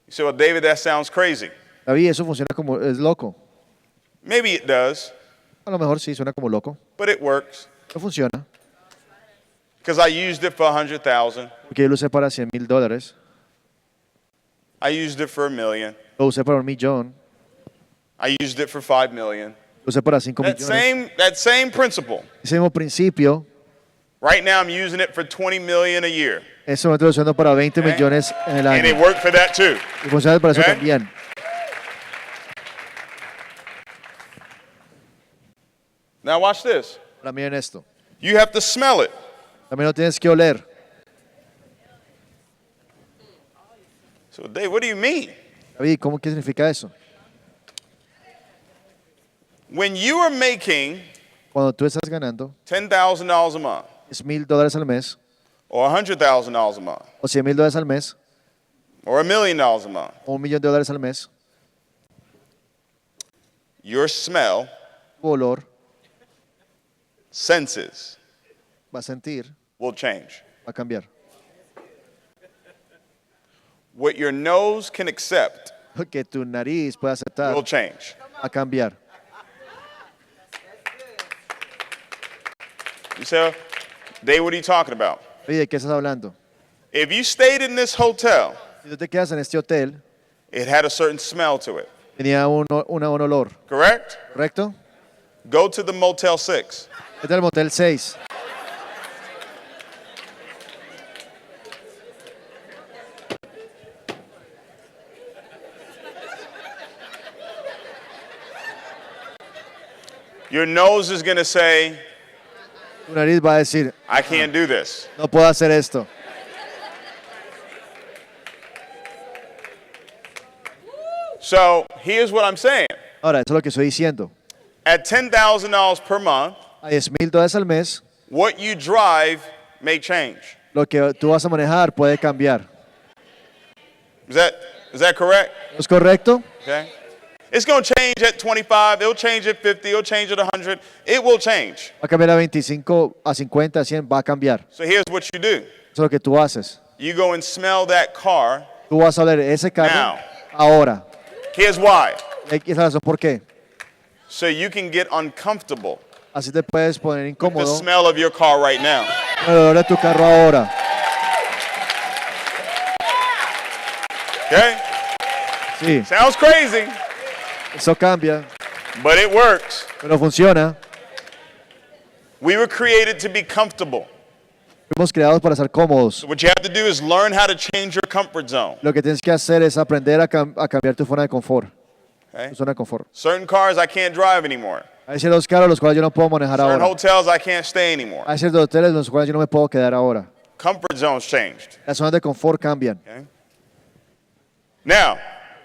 You say, well, David, that sounds crazy. David, eso funciona como, es loco. Maybe it does, A lo mejor sí, suena como loco. but it works No funciona. because I used it for $100,000. Porque yo lo usé para $100,000. I used it for $1 million. Lo usé para $1,000,000. I used it for $5 million. Lo usé para 5 That millones. same principle. Ese mismo principio, Right now, I'm using it for $20 million a year, ese momento lo estoy usando para 20 millones en el and it año. worked for that too. Y funciona para eso Okay. también. Now watch this. Ahora miren esto. You have to smell it. También lo tienes que oler. So, Dave, what do you mean? David, ¿qué significa eso? When you are making Cuando tú estás ganando $10,000 a month $10,000 al mes, or $100,000 a month o $100,000 al mes, or $1 million a month, o $1,000,000 al mes, your smell, tu olor senses va a sentir, will change. va a cambiar. What your nose can accept Lo que tu nariz puede aceptar will change. va a cambiar. You say, Dave, what are you talking about? Oye, ¿de qué estás hablando? If you stayed in this hotel, Si tú te quedas en este hotel, it had a certain smell to it, tenía un olor, correct? ¿correcto? Go to the Motel 6. Este es el Motel 6. Your nose is going to say, Tu nariz va a decir, I can't do this. no puedo hacer esto. So here's what I'm saying. Ahora, eso es lo que estoy diciendo. at $10,000 per month, a $10,000 al mes, what you drive may change. lo que tú vas a manejar puede cambiar. Is that correct? ¿Es correcto? Okay. It's going to change at 25. It'll change at 50. It'll change at 100. It will change. Va a cambiar a 25, a 50, a 100, va a cambiar. So here's what you do. Eso es lo que tú haces. You go and smell that car. Tú vas a oler ese carro Now. ahora. Here's why. Y esa es la razón por qué. So you can get uncomfortable Así te puedes poner with the incómodo smell of your car right now. con el olor de tu carro ahora. Okay? Sí, Sounds crazy, eso cambia, but it works. pero funciona. We were created to be comfortable. Fuimos creados para ser cómodos. So what you have to do is learn how to change your comfort zone. Lo que tienes que hacer es aprender a cambiar tu zona de confort. Okay? Tu zona de confort. Certain cars I can't drive anymore. Hay ciertos carros los cuales yo no puedo manejar Certain ahora. hotels I can't stay anymore. Hay ciertos hoteles en los cuales yo no me puedo quedar ahora. Comfort zones changed. Las zonas de confort cambian. Okay? Now,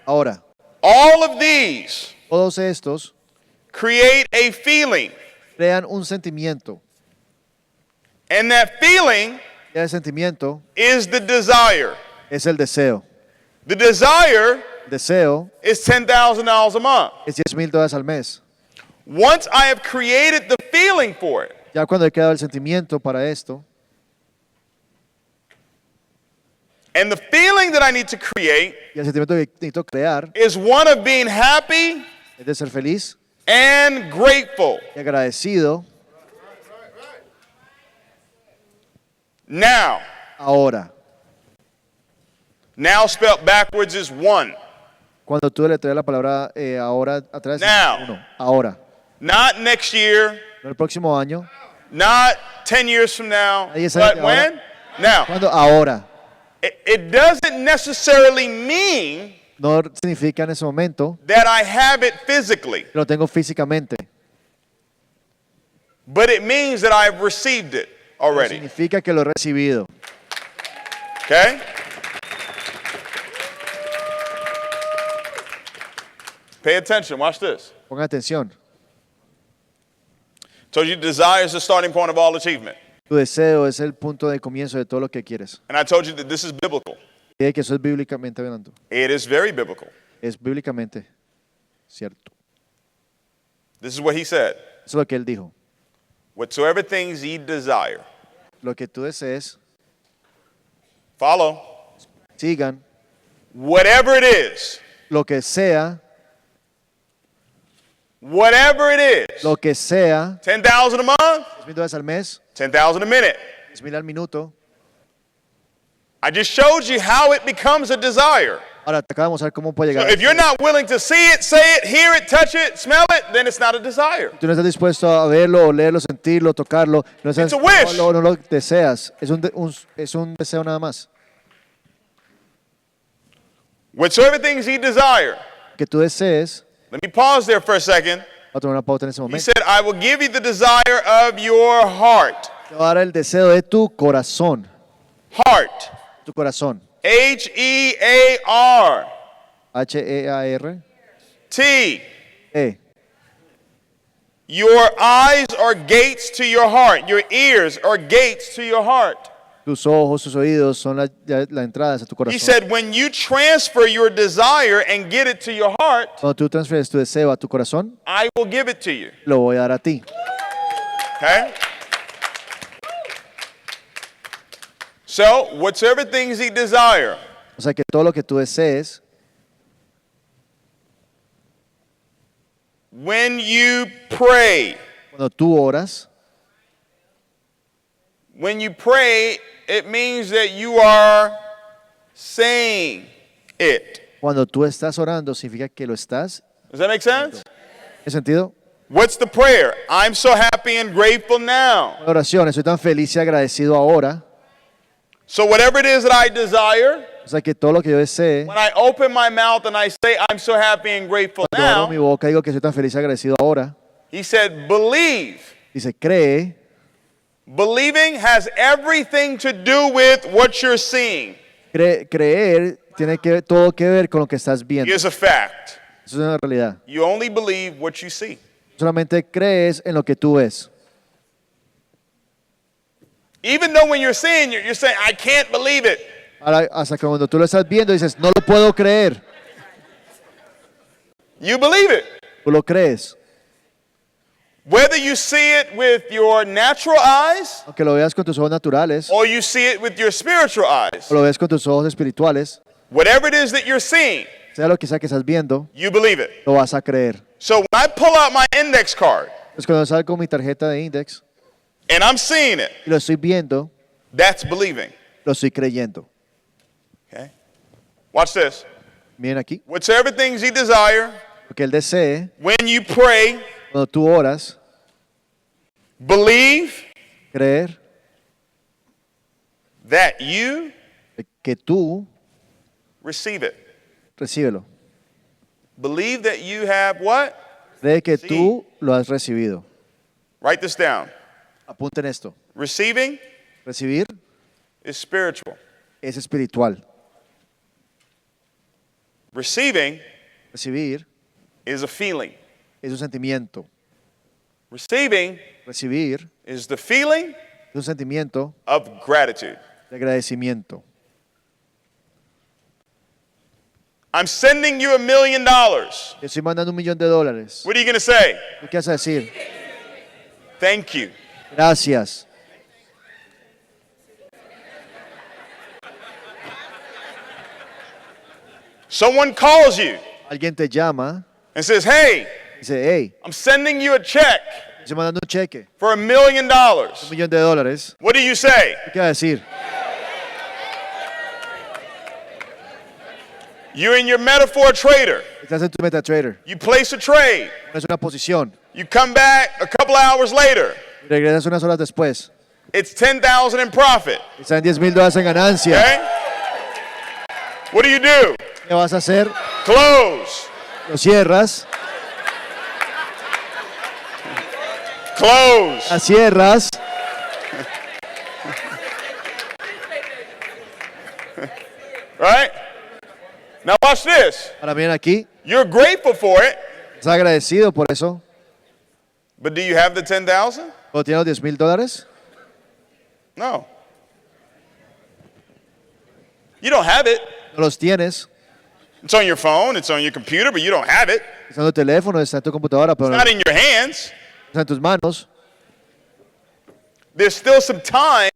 Ahora, all of these todos estos create a feeling, crean un sentimiento. and that feeling Y el sentimiento is the desire. es el deseo. The desire El deseo is $10,000 a month. es $10,000 al mes. Once I have created the feeling for it, Ya cuando he creado el sentimiento para esto, and the feeling that I need to create y el sentimiento que necesito crear is one of being happy es de ser feliz and grateful. y agradecido. Now, Ahora, now spelled backwards is one. cuando tú le traes la palabra ahora atrás, Now. uno. Ahora, Not next year, no el próximo año. not 10 years from now, Ahí está, but ahora. when? Now, Cuando ahora it doesn't necessarily mean no significa en ese momento that I have it physically, que lo tengo físicamente. but it means that I've received it already. Significa que lo he recibido. Okay? Pay attention. Watch this. Pongan atención. Told you desire is the starting point of all achievement. Tu deseo es el punto de comienzo de todo lo que quieres. And I told you that this is biblical. Y que eso es bíblicamente hablando. It is very biblical. Es bíblicamente cierto. This is what he said. Eso es lo que él dijo. Whatsoever things ye desire. Lo que tú desees, Follow. sigan. Whatever it is. Lo que sea, Whatever it is. lo que sea, 10,000 a month, $10,000 al mes, 10,000 a minute. 10,000 al minuto. I just showed you how it becomes a desire. Ahora te acabamos de mostrar cómo puede So llegar. if you're not willing to see it, say it, hear it, touch it, smell it, then it's not a desire. Tú no estás dispuesto a verlo, olerlo, sentirlo, tocarlo. No, estás, It's a wish. no lo deseas. Es un deseo nada más. Whatsoever things ye desire. Que tú desees. Let me pause there for a second. Voy a tomar una pausa en ese He momento. said, I will give you the desire of your heart. Te va a dar el deseo de tu corazón. Heart. Tu corazón. H-E-A-R. H-E-A-R. T. E. Your eyes are gates to your heart. Your ears are gates to your heart. Tus ojos, tus oídos son la entrada hacia tu He corazón. said, when you transfer your desire and get it to your heart, Cuando tú transfieres tu deseo a tu corazón, I will give it to you. lo voy a dar a ti. Okay? So, whatsoever things ye desire, O sea que todo lo que tú desees, when you pray, cuando tú oras, when you pray, it means that you are saying it. cuando tú estás orando, significa que lo estás. Does that make sense? ¿En sentido? What's the prayer? I'm so happy and grateful now. La oración, estoy tan feliz y agradecido ahora. So, whatever it is that I desire, O sea que todo lo que yo desee, when I open my mouth and I say, I'm so happy and grateful cuando abro mi now, boca digo que estoy tan feliz y agradecido ahora. he said, believe. Dice, cree. Believing has everything to do with what you're seeing. Creer tiene todo que ver con lo que estás viendo. Here's a fact. Eso es una realidad. You only believe what you see. Tú solamente crees en lo que tú ves. Even though when you're seeing, you're saying, I can't believe it. Ahora, hasta que cuando tú lo estás viendo dices, no lo puedo creer. You believe it. Tú lo crees. Whether you see it with your natural eyes Aunque lo veas con tus ojos naturales or you see it with your spiritual eyes, o lo ves con tus ojos espirituales, whatever it is that you're seeing, sea lo que sea que estás viendo, you believe it. lo vas a creer. So when I pull out my index card Entonces cuando salgo con mi tarjeta de Index and I'm seeing it, y lo estoy viendo, that's believing. lo estoy creyendo. Okay? Watch this. Miren aquí, Whatsoever things you desire, lo que Él desee, when you pray, cuando tú oras, believe creer that you que tú receive it. recíbelo. Believe that you have what? Cree que Sí. tú lo has recibido. Write this down. Apunten esto. Receiving Recibir is spiritual. es espiritual. Receiving Recibir is a feeling. es un sentimiento. Receiving Recibir is the feeling es un sentimiento of gratitude. de agradecimiento. I'm sending you $1 million. What Te estoy mandando $1.000.000. are you going to say? ¿Qué vas a decir? Thank you. Gracias. Someone calls you Alguien te llama and says, hey, y dice, hey, I'm sending you a check te estoy mandando un cheque, for $1 million. $1.000.000. What do you say? ¿Qué vas a decir? You're in your metaphor trader. Estás en tu MetaTrader. You place a trade. Es una posición. You come back a couple hours later. Y regresas unas horas después. It's 10,000 in profit. Están $10.000 en ganancia. Okay? What do you do? ¿Qué vas a hacer? Close. Lo cierras. Close. La cierras. Right? Now watch this. Ahora bien aquí. You're grateful for it, Estás agradecido por eso. but do you have the 10,000? ¿O tienes los $10.000? No. You don't have it. No los tienes. It's on your phone, it's on your computer, but you don't have it. Está en tu teléfono, está en tu computadora, pero It's no not in your hands. está en tus manos. There's still some time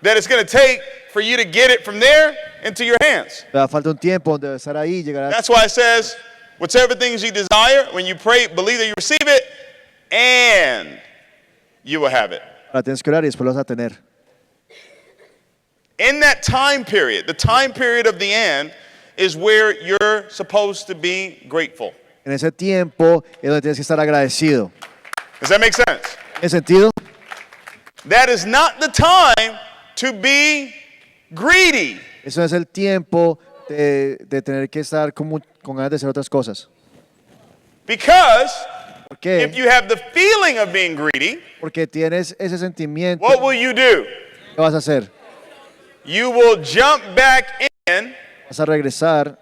that it's going to take for you to get it from there into your hands. Te da falta un tiempo donde estar ahí, llegar a... That's why it says, whatever things you desire, when you pray, believe that you receive it, and you will have it. Ahora tienes que orar y después lo vas a tener. In that time period, the time period of the end, is where you're supposed to be grateful. En ese tiempo es donde tienes que estar agradecido. Does that make sense? ¿En sentido? That is not the time to be greedy. Eso no es el tiempo de tener que estar con ganas de hacer otras cosas. Because ¿Por qué? if you have the feeling of being greedy, Porque tienes ese sentimiento. what will you do? ¿Qué vas a hacer? You will jump back in. Vas a regresar.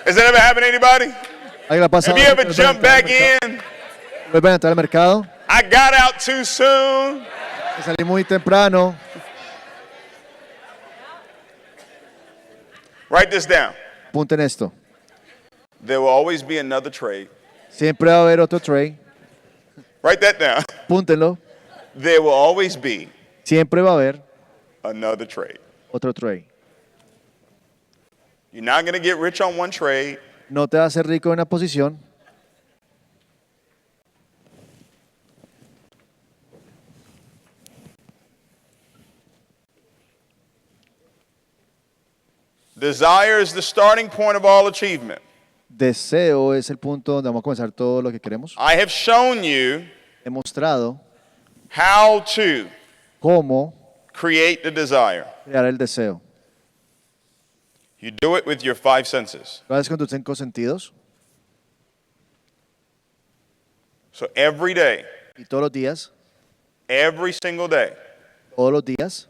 Has that ever happened to anybody? ¿Alguien la ha pasado? Have you ever jumped back in? Vuelven a entrar al mercado. I got out too soon. Salí muy temprano. Write this down. Apunten esto. There will always be another trade. Siempre va a haber otro trade. Write that down. Apúntenlo. There will always be Siempre va a haber another trade. otro trade. You're not going to get rich on one trade. No te vas a hacer rico en una posición. Desire is the starting point of all achievement. Deseo es el punto donde vamos a comenzar todo lo que queremos. I have shown you He mostrado how to cómo create the desire. crear el deseo. You do it with your 5 senses. Lo haces con tus 5 sentidos So every day, y todos los días, every single day, todos los días,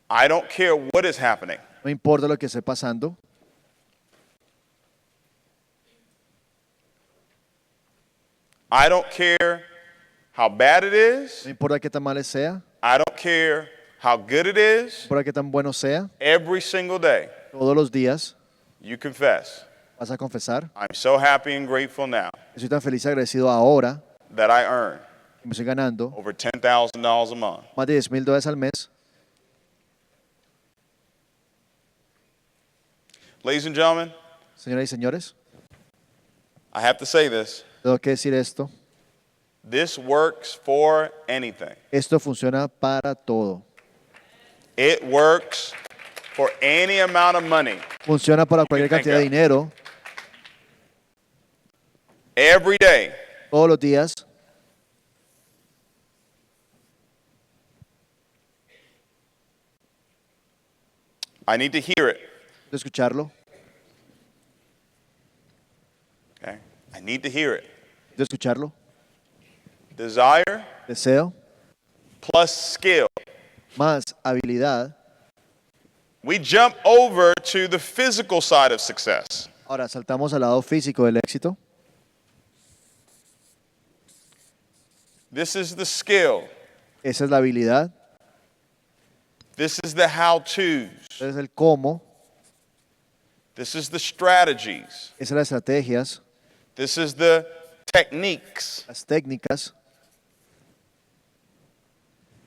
I don't care what is happening. no importa lo que esté pasando, I don't care how bad it is. No importa qué tan mal sea, I don't care how good it is. no importa qué tan bueno sea, Every single day, todos los días you confess, vas a confesar. I'm so happy and grateful now Estoy tan feliz y agradecido ahora that I earn que me estoy ganando over $10,000 a month. más de $10,000 al mes. Ladies and gentlemen, Señoras y señores, I have to say this. tengo que decir esto. This works for anything. Esto funciona para todo. It works for any amount of money. Funciona para cualquier think cantidad de of. dinero, Every day, todos los días. I need to hear it. De escucharlo, Okay? I need to hear it. de escucharlo. Desire Deseo plus skill. más habilidad. We jump over to the physical side of success. Ahora saltamos al lado físico del éxito. This is the skill. Esa es la habilidad. This is the how-tos. Ese es el cómo. This is the strategies. Esas son las estrategias, This is the techniques. las técnicas.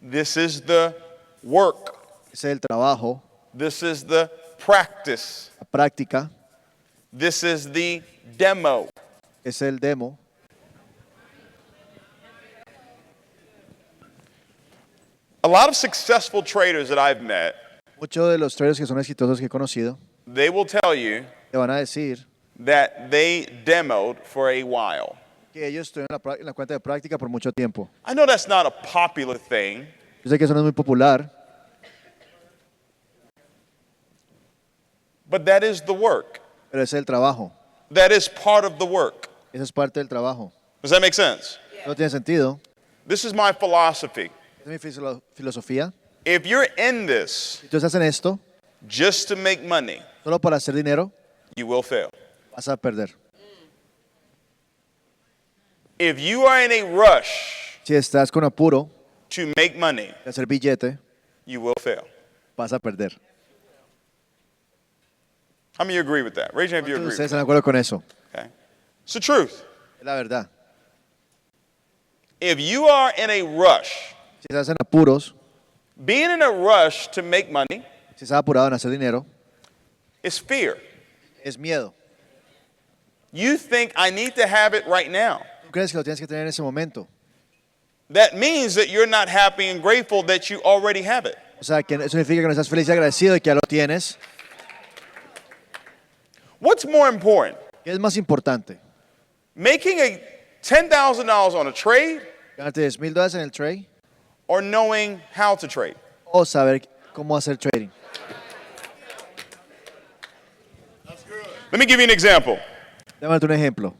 This is the work. Ese es el trabajo, This is the practice. la práctica. This is the demo. Ese es el demo. A lot of successful traders that I've met, Muchos de los traders que son exitosos que he conocido they will tell you te van a decir that they demoed for a while. que ellos estuvieron en la cuenta de práctica por mucho tiempo. I know that's not a popular thing, Yo sé que eso no es muy popular, but that is the work. pero ese es el trabajo. That is part of the work. Eso es parte del trabajo. Does that make sense? No tiene sentido. This is my philosophy. Esa es mi filosofía. If you're in this Si tú estás en esto just to make money, solo para hacer dinero, you will fail. vas a perder. If you are in a rush Si estás con apuro to make money, de hacer billete, you will fail. vas a perder. How many of you agree with that? Raise your hand if you ¿Cuántos agree. de ustedes están de acuerdo con eso? Okay. It's the truth. Es la verdad. If you are in a rush, Si estás en apuros, being in a rush to make money si estás apurado en hacer dinero, is fear. es miedo. You think I need to have it right now. Tú crees que lo tienes que tener en ese momento. That means that you're not happy and grateful that you already have it. O sea, que eso significa que no estás feliz y agradecido de que ya lo tienes. What's more important? ¿Qué es más importante? Making a $10,000 on a trade ¿Ganarte $10,000 en el trade or knowing how to trade? o saber cómo hacer trading? Let me give you an example. Déjame darte un ejemplo.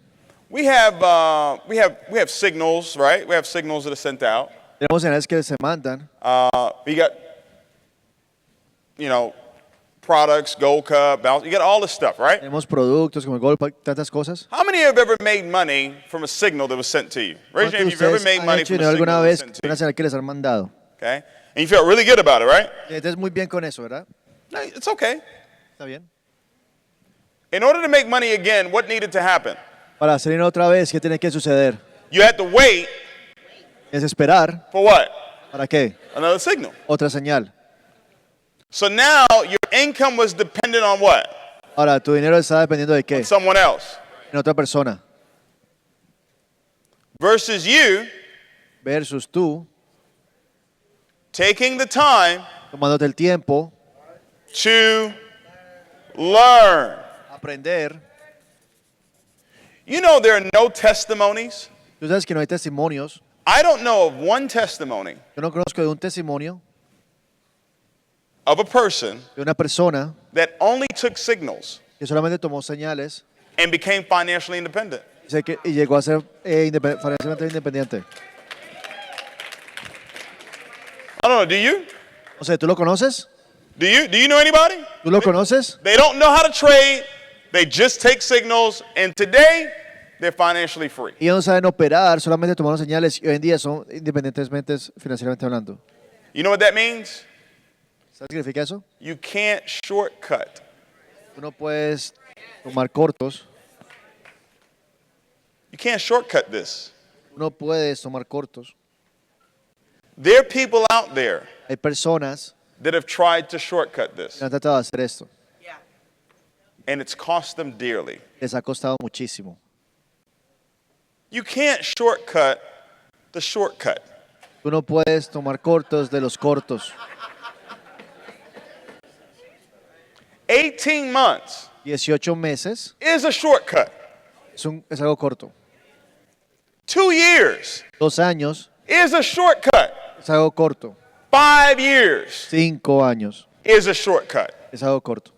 We have signals, right? We have signals that are sent out. Tenemos señales que se mandan. We got, products, Gold Cup, balance. You got all this stuff, right? Tenemos productos como el Gold Pack, tantas cosas. How many have ever made money from a signal that was sent to you? Raise your hand if you've ever ¿Cuántos de made ustedes money han hecho from a dinero signal alguna that was vez sent con to una you. señal que les han mandado? Okay? And you felt really good about it, right? Y entonces muy bien con eso, ¿verdad? No, it's okay. Está bien. In order to make money again, what needed to happen? Para hacer dinero otra vez, ¿qué tiene que suceder? You had to wait Es esperar. for what? ¿Para qué? Another signal. Otra señal. So now your income was dependent on what? Ahora, tu dinero está dependiendo de qué? Someone else. En otra persona. Versus you Versus tú, taking the time tomándote el tiempo, to learn. aprender. You know there are no testimonies. Tú sabes que no hay testimonios. I don't know of one testimony Yo no conozco de un testimonio of a person de una persona that only took signals que solamente tomó señales and became financially independent. y llegó a ser financieramente independiente. I don't know, do you? O sea, ¿tú lo conoces? Do you know anybody? ¿Tú lo conoces? They don't know how to trade. They just take signals and today they're financially free. Ellos no saben operar, solamente tomaron señales y hoy en día son independientemente financieramente hablando. You know what that means? ¿Sabes qué significa eso? You can't shortcut. Tú no puedes tomar cortos. You can't shortcut this. Tú no puedes tomar cortos. There are people out there Hay personas that have tried to shortcut que this, han tratado de hacer esto. and it's cost them dearly. Les ha costado muchísimo. You can't shortcut the shortcut. Tú no puedes tomar cortos de los cortos. 18 months 18 meses is a shortcut. es algo corto. 2 years 2 años is a shortcut. es algo corto. 5 years 5 años is a shortcut. es algo corto.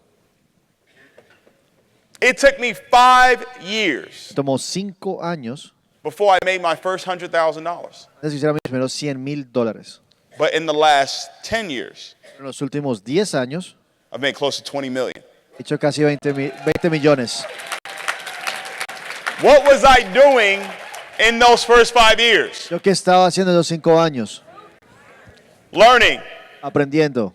It took me 5 years Tomó 5 años before I made my first $100,000. antes de hiciera mis primeros $100,000. But in the last 10 years, En los últimos 10 años I've made close to 20 million. he hecho casi 20 millones. What was I doing in those first 5 years? ¿Yo qué estaba haciendo en los 5 años? Learning, Aprendiendo.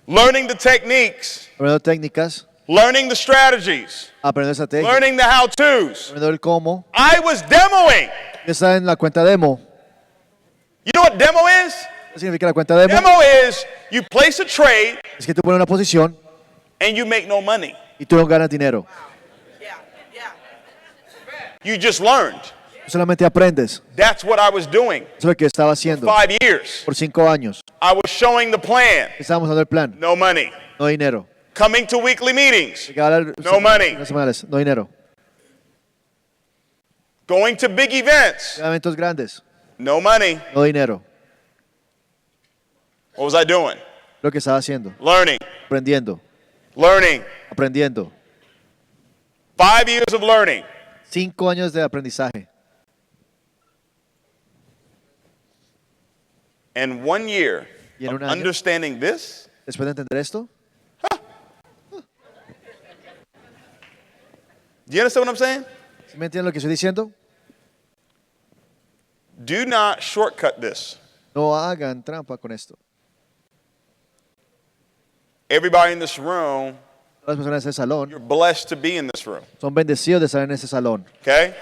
learning the techniques, Aprendiendo técnicas, learning the strategies, aprendiendo estrategias, learning the how-tos. aprendiendo el cómo. I was demoing. ¿Qué está en la cuenta demo? You know what demo is? ¿Qué significa la cuenta demo? Demo is you place a trade Es que tú pones una posición and you make no money. y tú no ganas dinero. You just learned. Tú solamente aprendes. That's what I was doing. Eso es lo que estaba haciendo 5 years. por 5 años. I was showing the plan. Estábamos dando el plan, No money. no dinero. Coming to weekly meetings. Hay que hablar No money. unas semanales, no dinero. Going to big events. Eventos grandes, No money. no dinero. What was I doing? Lo que estaba haciendo, Learning. aprendiendo, Learning. aprendiendo. 5 years of learning. 5 años de aprendizaje. And 1 year Y en of un año, understanding this. después de entender esto, Do you understand what I'm saying? ¿sí me entienden lo que estoy diciendo? Do not shortcut this. No hagan trampa con esto. Everybody in this room, Las personas en ese salón you're blessed to be in this room. son bendecidos de estar en ese salón. Okay?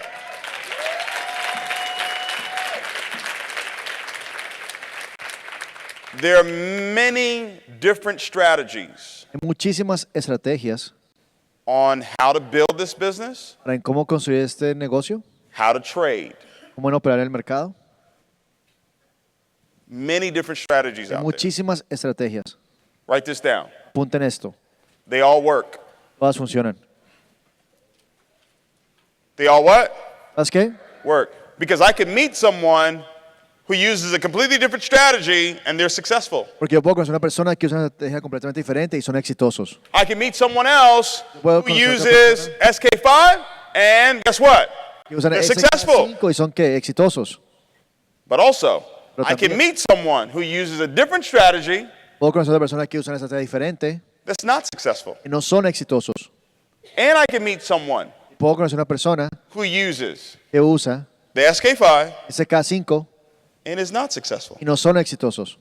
There are many different strategies Hay muchísimas estrategias on how to build this business, para en cómo construir este negocio, how to trade. cómo en operar en el mercado. Many different strategies Hay out there. muchísimas estrategias. Write this down. Apunten esto. They all work. Todas funcionan. They all what? ¿Sabes qué? Work. Because I could meet someone who uses a completely different strategy and they're successful. Porque yo puedo conocer una persona que usa una estrategia completamente diferente y son exitosos. I can meet someone else Puedo who conocer otra uses SK5 and guess what? Que usan They're successful. SK5 y son ¿qué? Exitosos. But also, Pero I can también- meet someone who uses a different strategy Puedo conocer otra persona que usa una estrategia diferente that's not successful. y no son exitosos. And I can meet someone Puedo conocer una persona who uses que usa the SK5 SK5 and is not successful. y no son exitosos.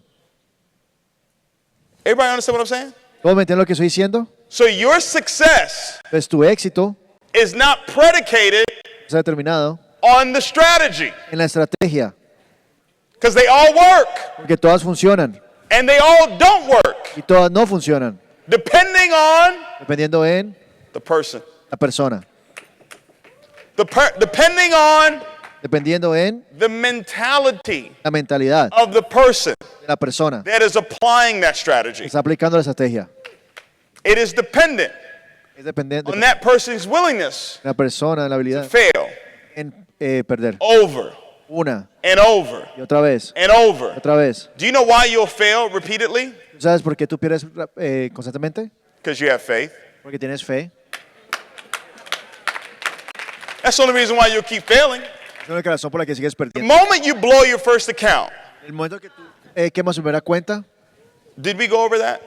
Everybody understand what I'm saying? ¿Todos me entienden lo que estoy diciendo? So your success Pues tu éxito is not predicated está determinado on the strategy en la estrategia, because they all work porque todas funcionan and they all don't work y todas no funcionan, depending on dependiendo en the person. la persona, Depending on dependiendo en the mentality la mentalidad of the person de la persona que that is applying that strategy. está aplicando la estrategia. It is dependent Es dependiente on de that person's willingness la persona, de la to habilidad fail en perder over una and over y otra vez, and over. otra vez. Do you know why you'll fail repeatedly? ¿Tú ¿Sabes por qué tú pierdes constantemente? Because you have faith. Porque tienes fe. That's the only reason why you'll keep failing. Es la única razón por la que sigues The perdiendo. moment you blow your first account, El momento que tú quemas tu primera cuenta, did we go over that?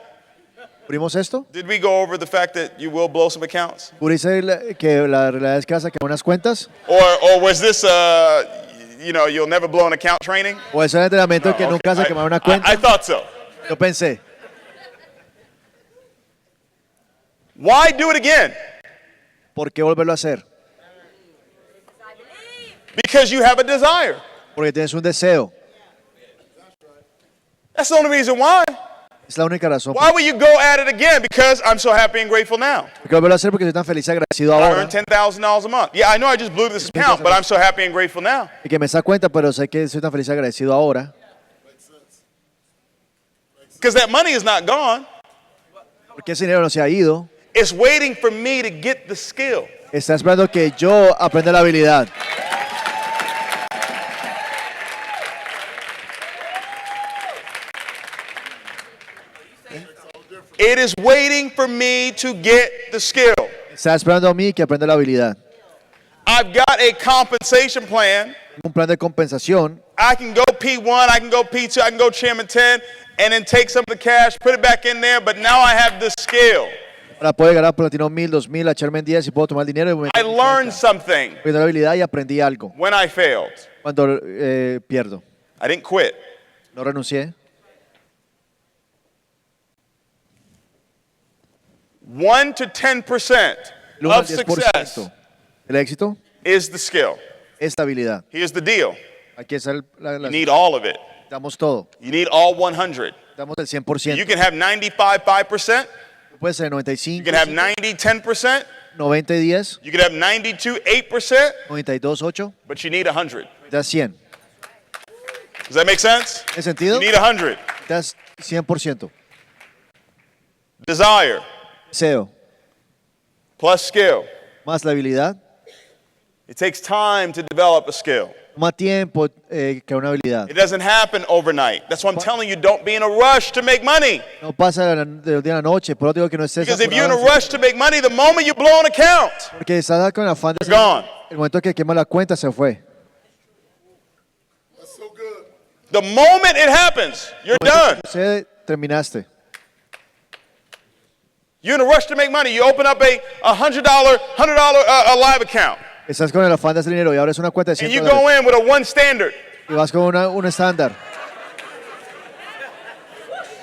¿Cubrimos esto? Did we go over the fact that you will blow some accounts? ¿Cubriste que la realidad es que vas a quemar unas cuentas? Or was this, you'll never blow an account training? ¿O es el entrenamiento que Okay. nunca vas a quemar una cuenta? I thought so. Yo pensé, Why do it again? ¿por qué volverlo a hacer? Because you have a desire. Porque tienes un deseo. That's the only reason why. Es la única razón. Why would you go at it again? Because I'm so happy and grateful now. ¿Por qué volverlo a hacer? Porque estoy tan feliz y agradecido I ahora. earn $10,000 a month. Yeah, I know I just blew this account, but I'm so happy and grateful now. Y que me da cuenta, pero sé que estoy tan feliz y agradecido ahora. Because that money is not gone. Porque ese dinero no se ha ido. It's waiting for me to get the skill. Está esperando que yo aprenda la habilidad. It is waiting for me to get the skill. Está esperando a mí que aprenda la habilidad. I've got a compensation plan. Un plan de compensación. I can go P1, I can go P2, I can go Chairman 10, and then take some of the cash, put it back in there, but now I have the skill. Ahora puedo llegar a Platino 1000, 2000, a Chairman 10 y puedo tomar el dinero y me I learned something aprendí la habilidad y aprendí algo. when I failed. Cuando pierdo. I didn't quit. No renuncié. 1 to 10% El 1 al of 10% success del éxito is the skill. es la habilidad. Here's the deal. Aquí está You need all of it. damos todo. You need all 100. Damos el You 100%. can have 95, 5%. Puede ser You 95, can have 90, 10%. 90 y 10, You can have 92, 8%. 92, 8, But you need 100. das 100. Does that make sense? ¿Tiene sentido? You need 100. Das 100%. Desire Deseo plus skill. más la habilidad. It takes time to develop a skill. Toma tiempo que una habilidad. It doesn't happen overnight. That's why I'm telling you, don't be in a rush to make money. No pasa de los días a la noche. Por eso digo que no estés Because if you're in a apurado, rush to make money, the moment you blow an account, porque estás con el afán de you're gone. el momento que quema la cuenta se fue. The moment it happens, you're El momento done. que sucede, terminaste. You're in a rush to make money. You open up a $100 live account, Estás con el afán de hacer dinero y abres una cuenta de and 100 you dólares go in with a one standard y vas con un estándar.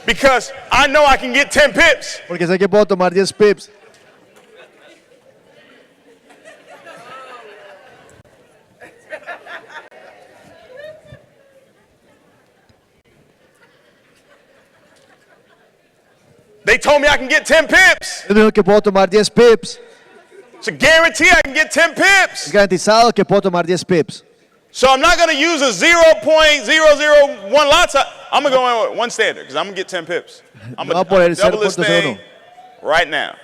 because I know I can get 10 pips. Porque sé que puedo tomar 10 pips. They told me I can get 10 pips. Yo digo que puedo tomar 10 pips. It's a guarantee I can get 10 Es pips. garantizado que puedo tomar 10 pips. So I'm not going to use a 0.001 lots. I'm going to go in with one standard because I'm going to get 10 pips. I'm No going va por to el double this 0.01. thing right now.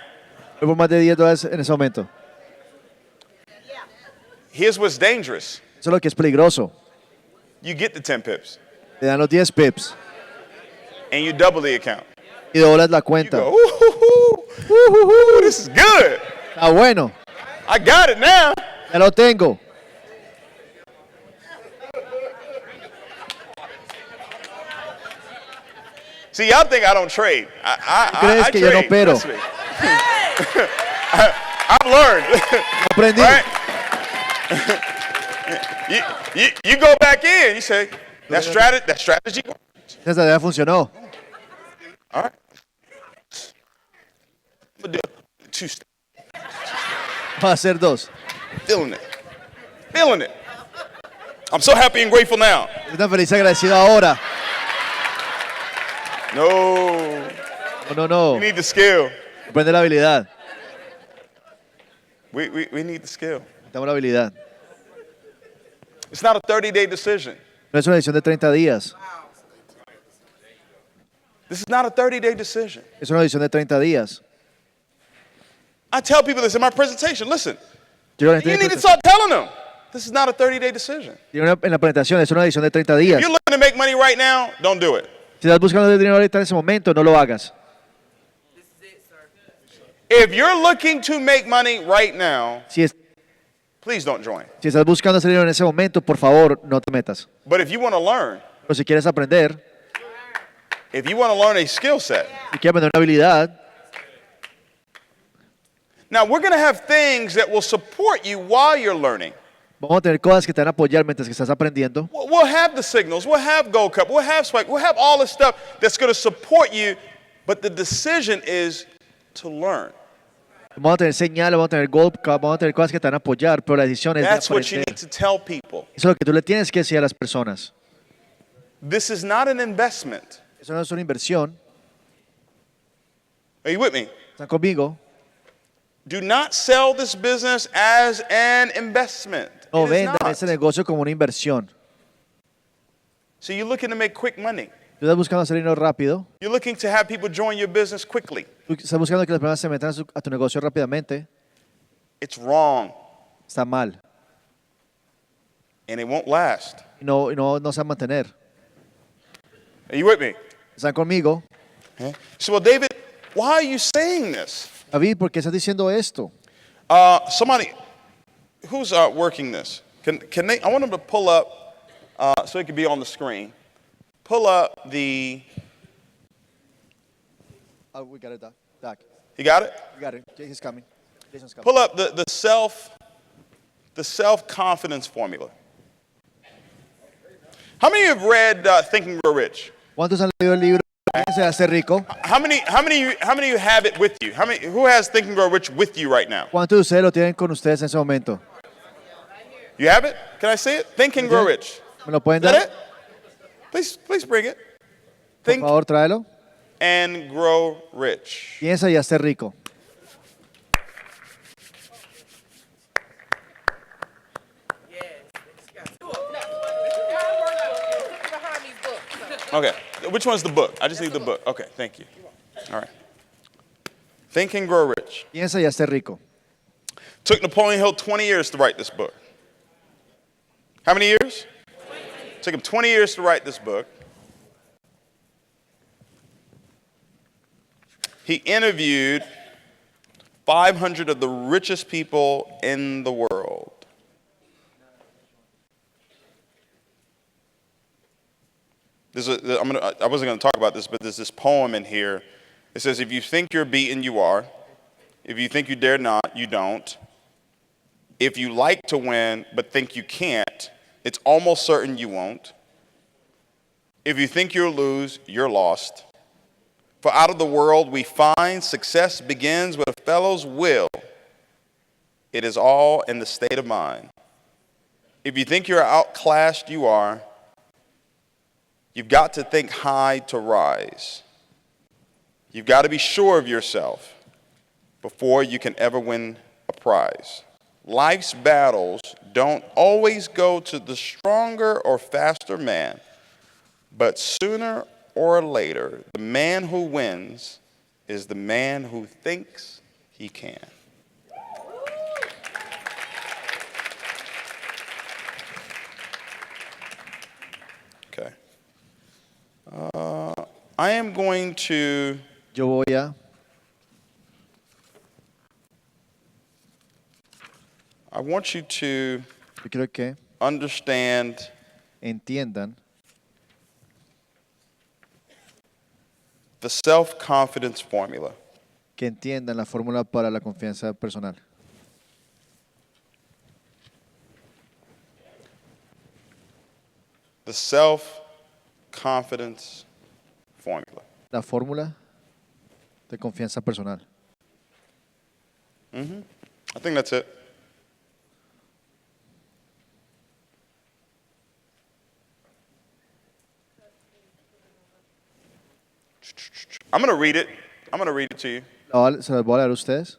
Voy por más de 10 dólares en ese momento. Here's what's dangerous. Eso es lo que es peligroso. You get the 10 pips Te dan los 10 pips and you double the account. y doblas la You cuenta. go, ooh, this is good. Está bueno, I got it now. ya lo tengo. See, y'all think I don't trade. I ¿Crees que yo no trade. opero? Trust me. I've learned. Aprendí. Right? you go back in. You say that strategy. Esa estrategia funcionó. All right. I'm gonna do 2 step. Va a ser 2. Feeling it. Feeling it. I'm so happy and grateful now. Estoy tan feliz y agradecido ahora. No. No. We need the skill. Aprende la habilidad. We need the skill. Necesitamos la habilidad. It's not a 30-day decision. No es una decisión de 30 días. This is not a 30-day decision. Es una decisión de 30 días. I tell people this in my presentation. Listen, Quiero que la you gente need to start telling them this is not a 30-day decision. en la presentación es una decisión de 30 If días. you're looking to make money right now, don't do it. Si estás buscando dinero ahorita en ese momento, no lo hagas. If you're looking to make money right now, Si please don't join. estás buscando hacer dinero en ese momento, por favor, no te metas. But if you want to learn, Pero si quieres aprender, if you want to learn a skill set, si quieres aprender una habilidad, Now, we're going to have things that will support you while you're learning. Vamos a tener cosas que te van a apoyar mientras que estás aprendiendo. We'll have the signals, we'll have Gold Cup, we'll have Spike, we'll have all this stuff that's going to support you, but the decision is to learn. Vamos a tener señales, vamos a tener Gold Cup, vamos a tener cosas que te van a apoyar, pero la decisión es de That's what you aprender. need to tell people. Eso es lo que tú le tienes que decir a las personas. This is not an investment. Eso no es una inversión. Are you with me? ¿Están conmigo? Do not sell this business as an investment. No It is vendan not. ese negocio como una inversión. So you're looking to make quick money. Tú estás buscando hacer dinero rápido. You're looking to have people join your business quickly. Tú estás buscando que las personas se metan a tu negocio rápidamente. It's wrong, Está mal. and it won't last. No se va a mantener. Are you with me? ¿Están conmigo? So, well, David, why are you saying this? David, ¿por qué estás diciendo esto? Somebody, who's working this? Can they? I want them to pull up, so it can be on the screen. Pull up the. Oh, we got it, Doc. You got it? We got it. He's coming. Jason's coming. Pull up the self-confidence formula. How many of you have read Think and Grow Rich? ¿Cuántos han leído el libro ¿Quién se hace rico? How many of you have it with you? Who has Think and Grow Rich with you right now? ¿Cuántos de ustedes lo tienen con ustedes en ese momento? You have it? Can I see it? Think and Grow Rich. ¿Me lo pueden Is that dar? it? Please bring it. Por Think favor, tráelo. and Grow Rich. Piensa y hazte rico. Okay. Which one's the book? I just need the book. Okay, thank you. All right. Think and Grow Rich. Piensa y hazte rico. Took Napoleon Hill 20 years to write this book. How many years? 20. Took him 20 years to write this book. He interviewed 500 of the richest people in the world. I wasn't going to talk about this, but there's this poem in here. It says, if you think you're beaten, you are. If you think you dare not, you don't. If you like to win but think you can't, it's almost certain you won't. If you think you'll lose, you're lost. For out of the world we find success begins with a fellow's will. It is all in the state of mind. If you think you're outclassed, you are. You've got to think high to rise. You've got to be sure of yourself before you can ever win a prize. Life's battles don't always go to the stronger or faster man, but sooner or later, the man who wins is the man who thinks he can. Okay. I am going to Yo voy a I want you to Yo quiero que understand entiendan the self-confidence formula. que entiendan la fórmula para la confianza personal. The self-confidence formula. La fórmula de confianza personal. I think that's it. I'm going to read it. I'm going to read it to you. Se las voy a leer a ustedes.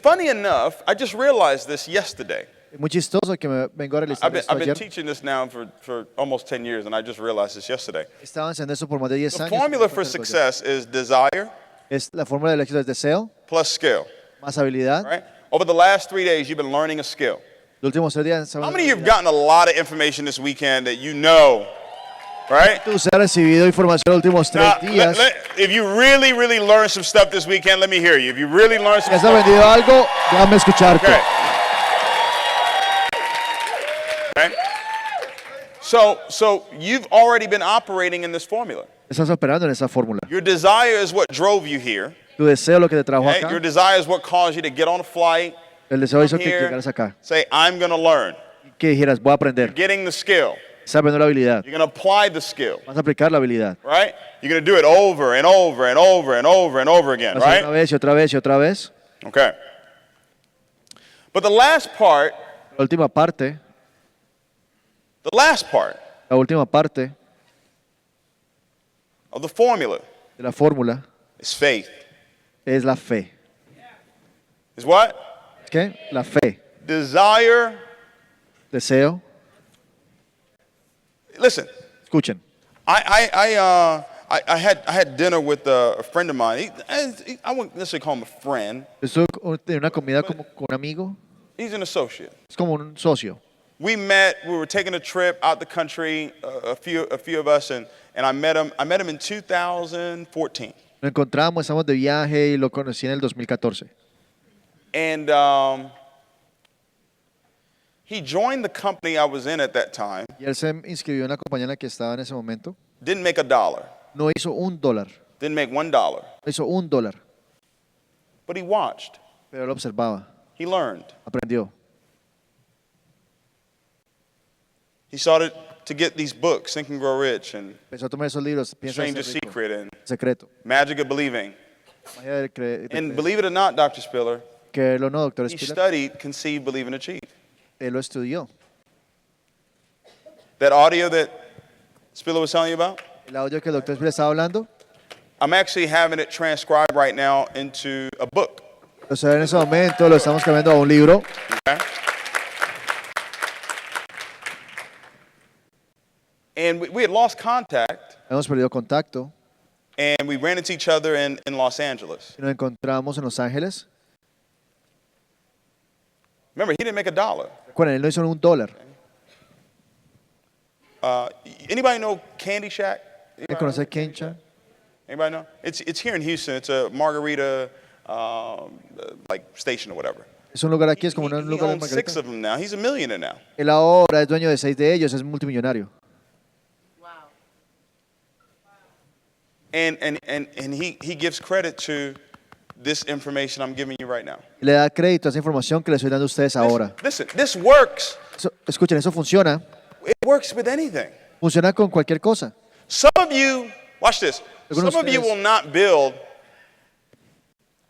Funny enough, I just realized this yesterday. Es muy chistoso que me vengo a realizar esto I've been ayer. teaching this now for almost 10 years, and I just realized this yesterday. Estaba enseñando eso por más de 10 The años. formula for success is desire Es la fórmula del éxito es deseo, plus skill, más habilidad. right? Over the last 3 days, you've been learning a skill. Los últimos 3 días. How many of you have gotten a lot of information this weekend that you know, right? Usted ha recibido información los últimos 3 Now, días. if you really learned some stuff this weekend, let me hear you. If you really learned Si some has stuff, aprendido algo, déjame escucharte. okay. Okay? So you've already been operating in this formula. Estás operando en esa fórmula. Your desire is what drove you here. Tu deseo, lo que te trajo Okay? acá. Your desire is what caused you to get on a flight, El deseo hizo que here, llegaras acá. say, I'm going to learn. Que dijeras, voy a aprender. Getting the skill. Estás aprendiendo la habilidad. You're going to apply the skill, Vas a aplicar la habilidad. right? You're going to do it over and over and over and over and over again, Vas a hacer una right? vez y otra vez y otra vez. Okay. But the last part, La última parte, the last part of the formula de la fórmula is faith. es la fe. Is what? ¿Qué? La fe. Desire. Deseo. Listen, Escuchen. I had dinner with a friend of mine. I wouldn't necessarily call him a friend. Estuve en una comida como con un amigo. He's an associate. Es como un socio. We met. We were taking a trip out the country. A few of us, and I met him. I met him in 2014. Lo encontramos, estamos de viaje y lo conocí en el 2014. And he joined the company I was in at that time. Y él se inscribió en la compañía en la que estaba en ese momento. Didn't make $1. No hizo $1. Didn't make $1. No hizo $1. But he watched. Pero él observaba. He learned. Aprendió. He started to get these books, Think and Grow Rich, and Empezó a tomar esos libros. Piensa en Stranger's ser rico. Secret, and Secreto. Magic of Believing. Magia del And believe it or not, Dr. Spiller, que lo no, doctor he Spiller. studied Conceive, Believe, and Achieve. Él lo estudió. That audio that Spiller was telling you about, El audio que el doctor Spiller estaba hablando, I'm actually having it transcribed right now into a book. o sea, en ese momento lo estamos cambiando a un libro. Okay? And we had lost contact, Hemos perdido contacto and we ran into each other in Los Angeles. y nos encontramos en Los Ángeles. Remember, he didn't make $1. Recuerden, él no hizo $1. Anybody know Candy Shack? ¿Quién conoce Kencha? Anybody know? It's here in Houston. It's a margarita like station or whatever. Es un lugar aquí, es como He un lugar de owns 6 margarita. of them now. He's a millionaire now. Él ahora es dueño de 6 de ellos, es multimillonario. And he gives credit to this information I'm giving you right now. Y le da crédito a esa información que le estoy dando a ustedes ahora. Listen, this works. Escuchen, eso funciona. It works with anything. Funciona con cualquier cosa. Some of you, watch this. Algunos Some of you ustedes- will not build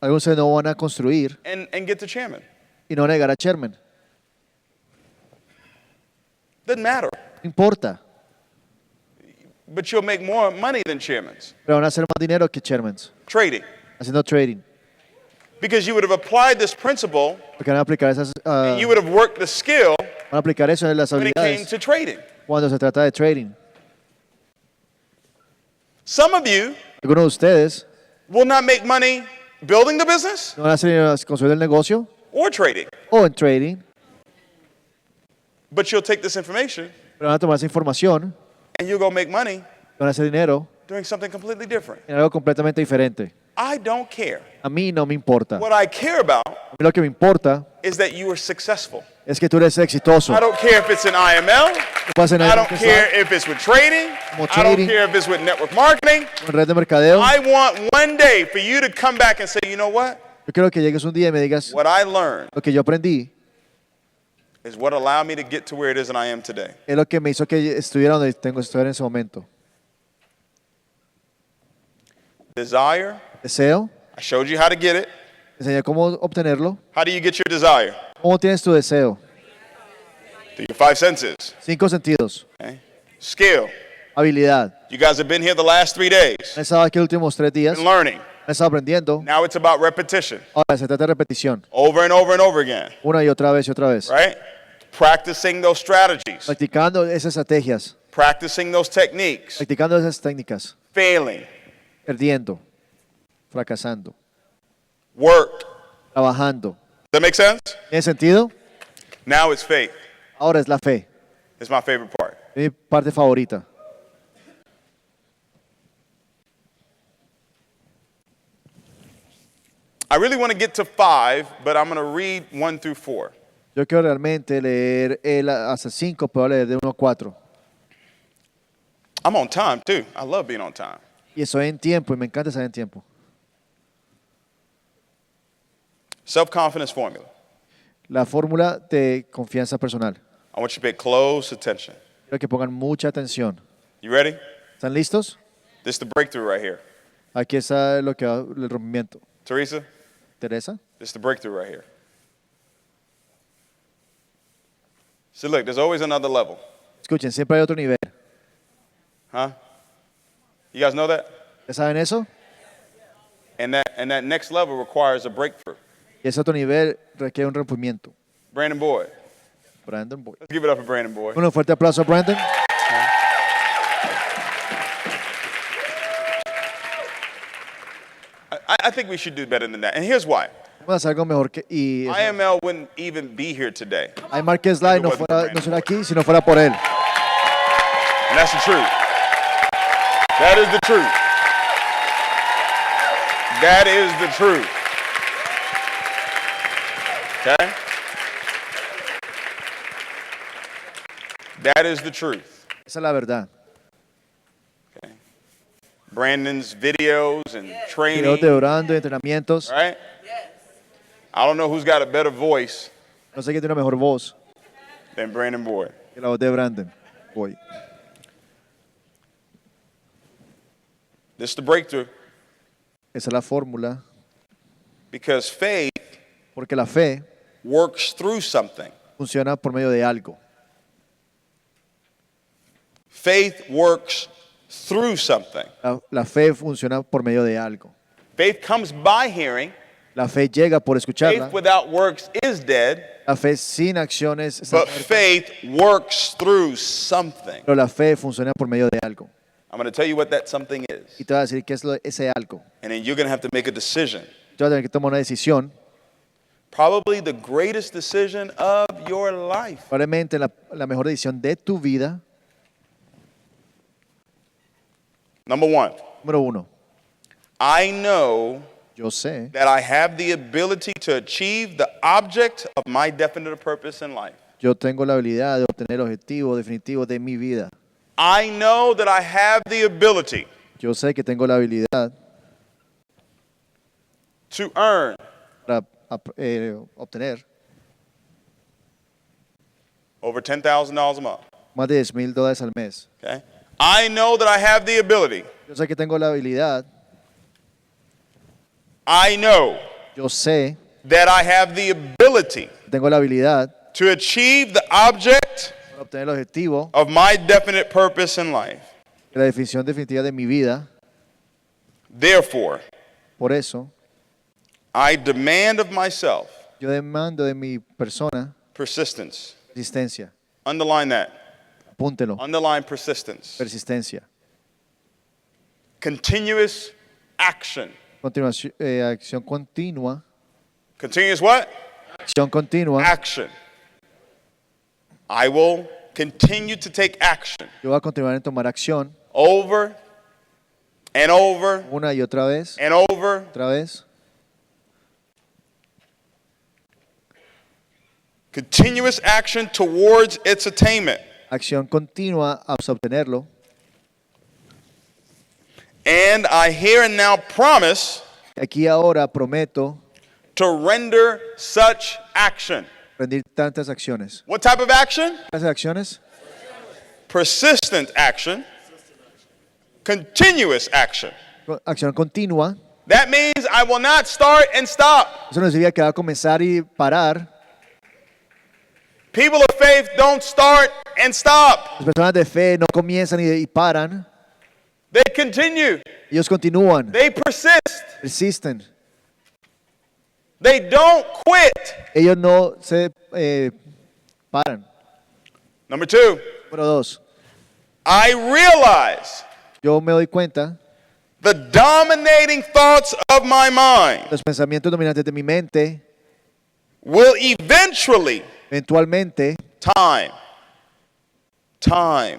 Algunos de ustedes no van a construir and get to chairman. y no van a llegar a chairman. Doesn't matter. No importa, But you'll make more money than chairmans. pero van a hacer más dinero que chairmans Trading. haciendo trading. Because you would have applied this principle, Porque van a aplicar esas, and you would have worked the skill van a aplicar eso en las when it came habilidades to trading. cuando se trata de trading. Some of you Algunos de ustedes will not make money building the business no van a hacer dinero construir el negocio or trading. o en trading, But you'll take this information pero van a tomar esa información, and you'll go make money van a hacer dinero doing something completely different. en algo completamente diferente. I don't care. A mí no me importa. What I care about A mí lo que me importa is that you are successful. es que tú eres exitoso. I don't care if it's in IML. No pasa I nada don't que care sea if it's with trading. Como I don't trading. care if it's with network marketing. en red de mercadeo. I want one day for you to come back and say, you know what? Yo quiero que llegues un día y me digas What I learned lo que yo aprendí is what allowed me to get to where it is and I am today. es lo que me hizo que estuviera donde tengo que estar en ese momento. Desire. Deseo, I showed you how to get it. enseñé cómo obtenerlo. How do you get your desire? ¿Cómo tienes tu deseo? Through your 5 senses. 5 sentidos. Okay? Skill. Habilidad. You guys have been here the last 3 days. Han estado aquí los últimos 3 días. Been learning. Han estado aprendiendo. Now it's about repetition. Ahora se trata de repetición. Over and over and over again. Una y otra vez y otra vez. Right? Practicing those strategies. Practicando esas estrategias. Practicing those techniques. Practicando esas técnicas. Failing. Perdiendo. Fracasando. Work. Trabajando. Does that make sense? ¿Tiene sentido? Now it's faith. Ahora es la fe. It's my favorite part. Es mi parte favorita. I really want to get to 5, but I'm going to read 1 through 4. Yo quiero realmente leer el hasta 5, pero leer de 1 a 4. I'm on time too. I love being on time. Y estoy en tiempo y me encanta estar en tiempo. Self-confidence formula. La fórmula de confianza personal. I want you to pay close attention. Quiero que pongan mucha atención. You ready? ¿Están listos? This is the breakthrough right here. Aquí está lo que va el rompimiento. Teresa, ¿Teresa? this is the breakthrough right here. See, look, there's always another level. Escuchen, siempre hay otro nivel. Huh? You guys know that? ¿Ya saben eso? And that next level requires a breakthrough. Y ese otro nivel requiere un rompimiento. Brandon Boyd. Brandon Boyd. Let's give it up for Brandon Boyd. Un fuerte aplauso a Brandon. I think we should do better than that. And here's why. Vamos a hacer algo mejor que... Y IML wouldn't even be here today. Ay, Marquez Lai no fuera aquí si no fuera por él. And that's the truth. That is the truth. That is the truth. Okay? That is the truth. Esa es la verdad. Brandon's videos and training, Videos de orando, entrenamientos. right? I don't know who's got a better voice No sé quién tiene una mejor voz than Brandon Boyd. que la voz de Brandon Boyd. This is the breakthrough Esa es la fórmula. because faith Porque la fe works through something. funciona por medio de algo. Faith works through something. La fe funciona por medio de algo. Faith comes by hearing. La fe llega por escucharla. Faith without works is dead, La fe sin acciones está but muerta. faith works through something. Pero la fe funciona por medio de algo. I'm going to tell you what that something is, Y te voy a decir qué es ese algo. and then you're going to have to make a decision. Tú vas a tener que tomar una decisión. Probably the greatest decision of your life. Probablemente la mejor decisión de tu vida. Number one, Número uno. I know Yo sé that I have the ability to achieve the object of my definite purpose in life. Yo tengo la habilidad de obtener el objetivo definitivo de mi vida. I know that I have the ability Yo sé que tengo la habilidad to earn para obtener over $10,000 a month. más de $10,000 al mes. Okay? I know that I have the ability. Yo sé que tengo la habilidad. I know Yo sé that I have the ability que tengo la habilidad to achieve the object para obtener el objetivo of my definite purpose in life. de la definición definitiva de mi vida. Therefore, Por eso, I demand of myself yo demando de mi persona persistence. persistencia. Underline that. Apúntelo. Underline persistence. Persistencia. Continuous action. Continuación, acción continua. Continuous what? Acción continua. Action. I will continue to take action Yo voy a continuar en tomar acción over and over una y otra vez. and over. Otra vez. Continuous action towards its attainment. Acción continua hasta obtenerlo. And I here and now promise Aquí ahora prometo to render such action. rendir tantas acciones. What type of action? ¿Tantas acciones? Persistent action. Continuous action. Acción continua. That means I will not start and stop. Eso no significa que va a comenzar y parar. People of faith don't start and stop. Las personas de fe no comienzan y paran. They continue. Ellos continúan, They persist. persisten. They don't quit. Ellos no se paran. Number two, Número dos, I realize yo me doy cuenta the dominating thoughts of my mind los pensamientos dominantes de mi mente will eventually, eventualmente time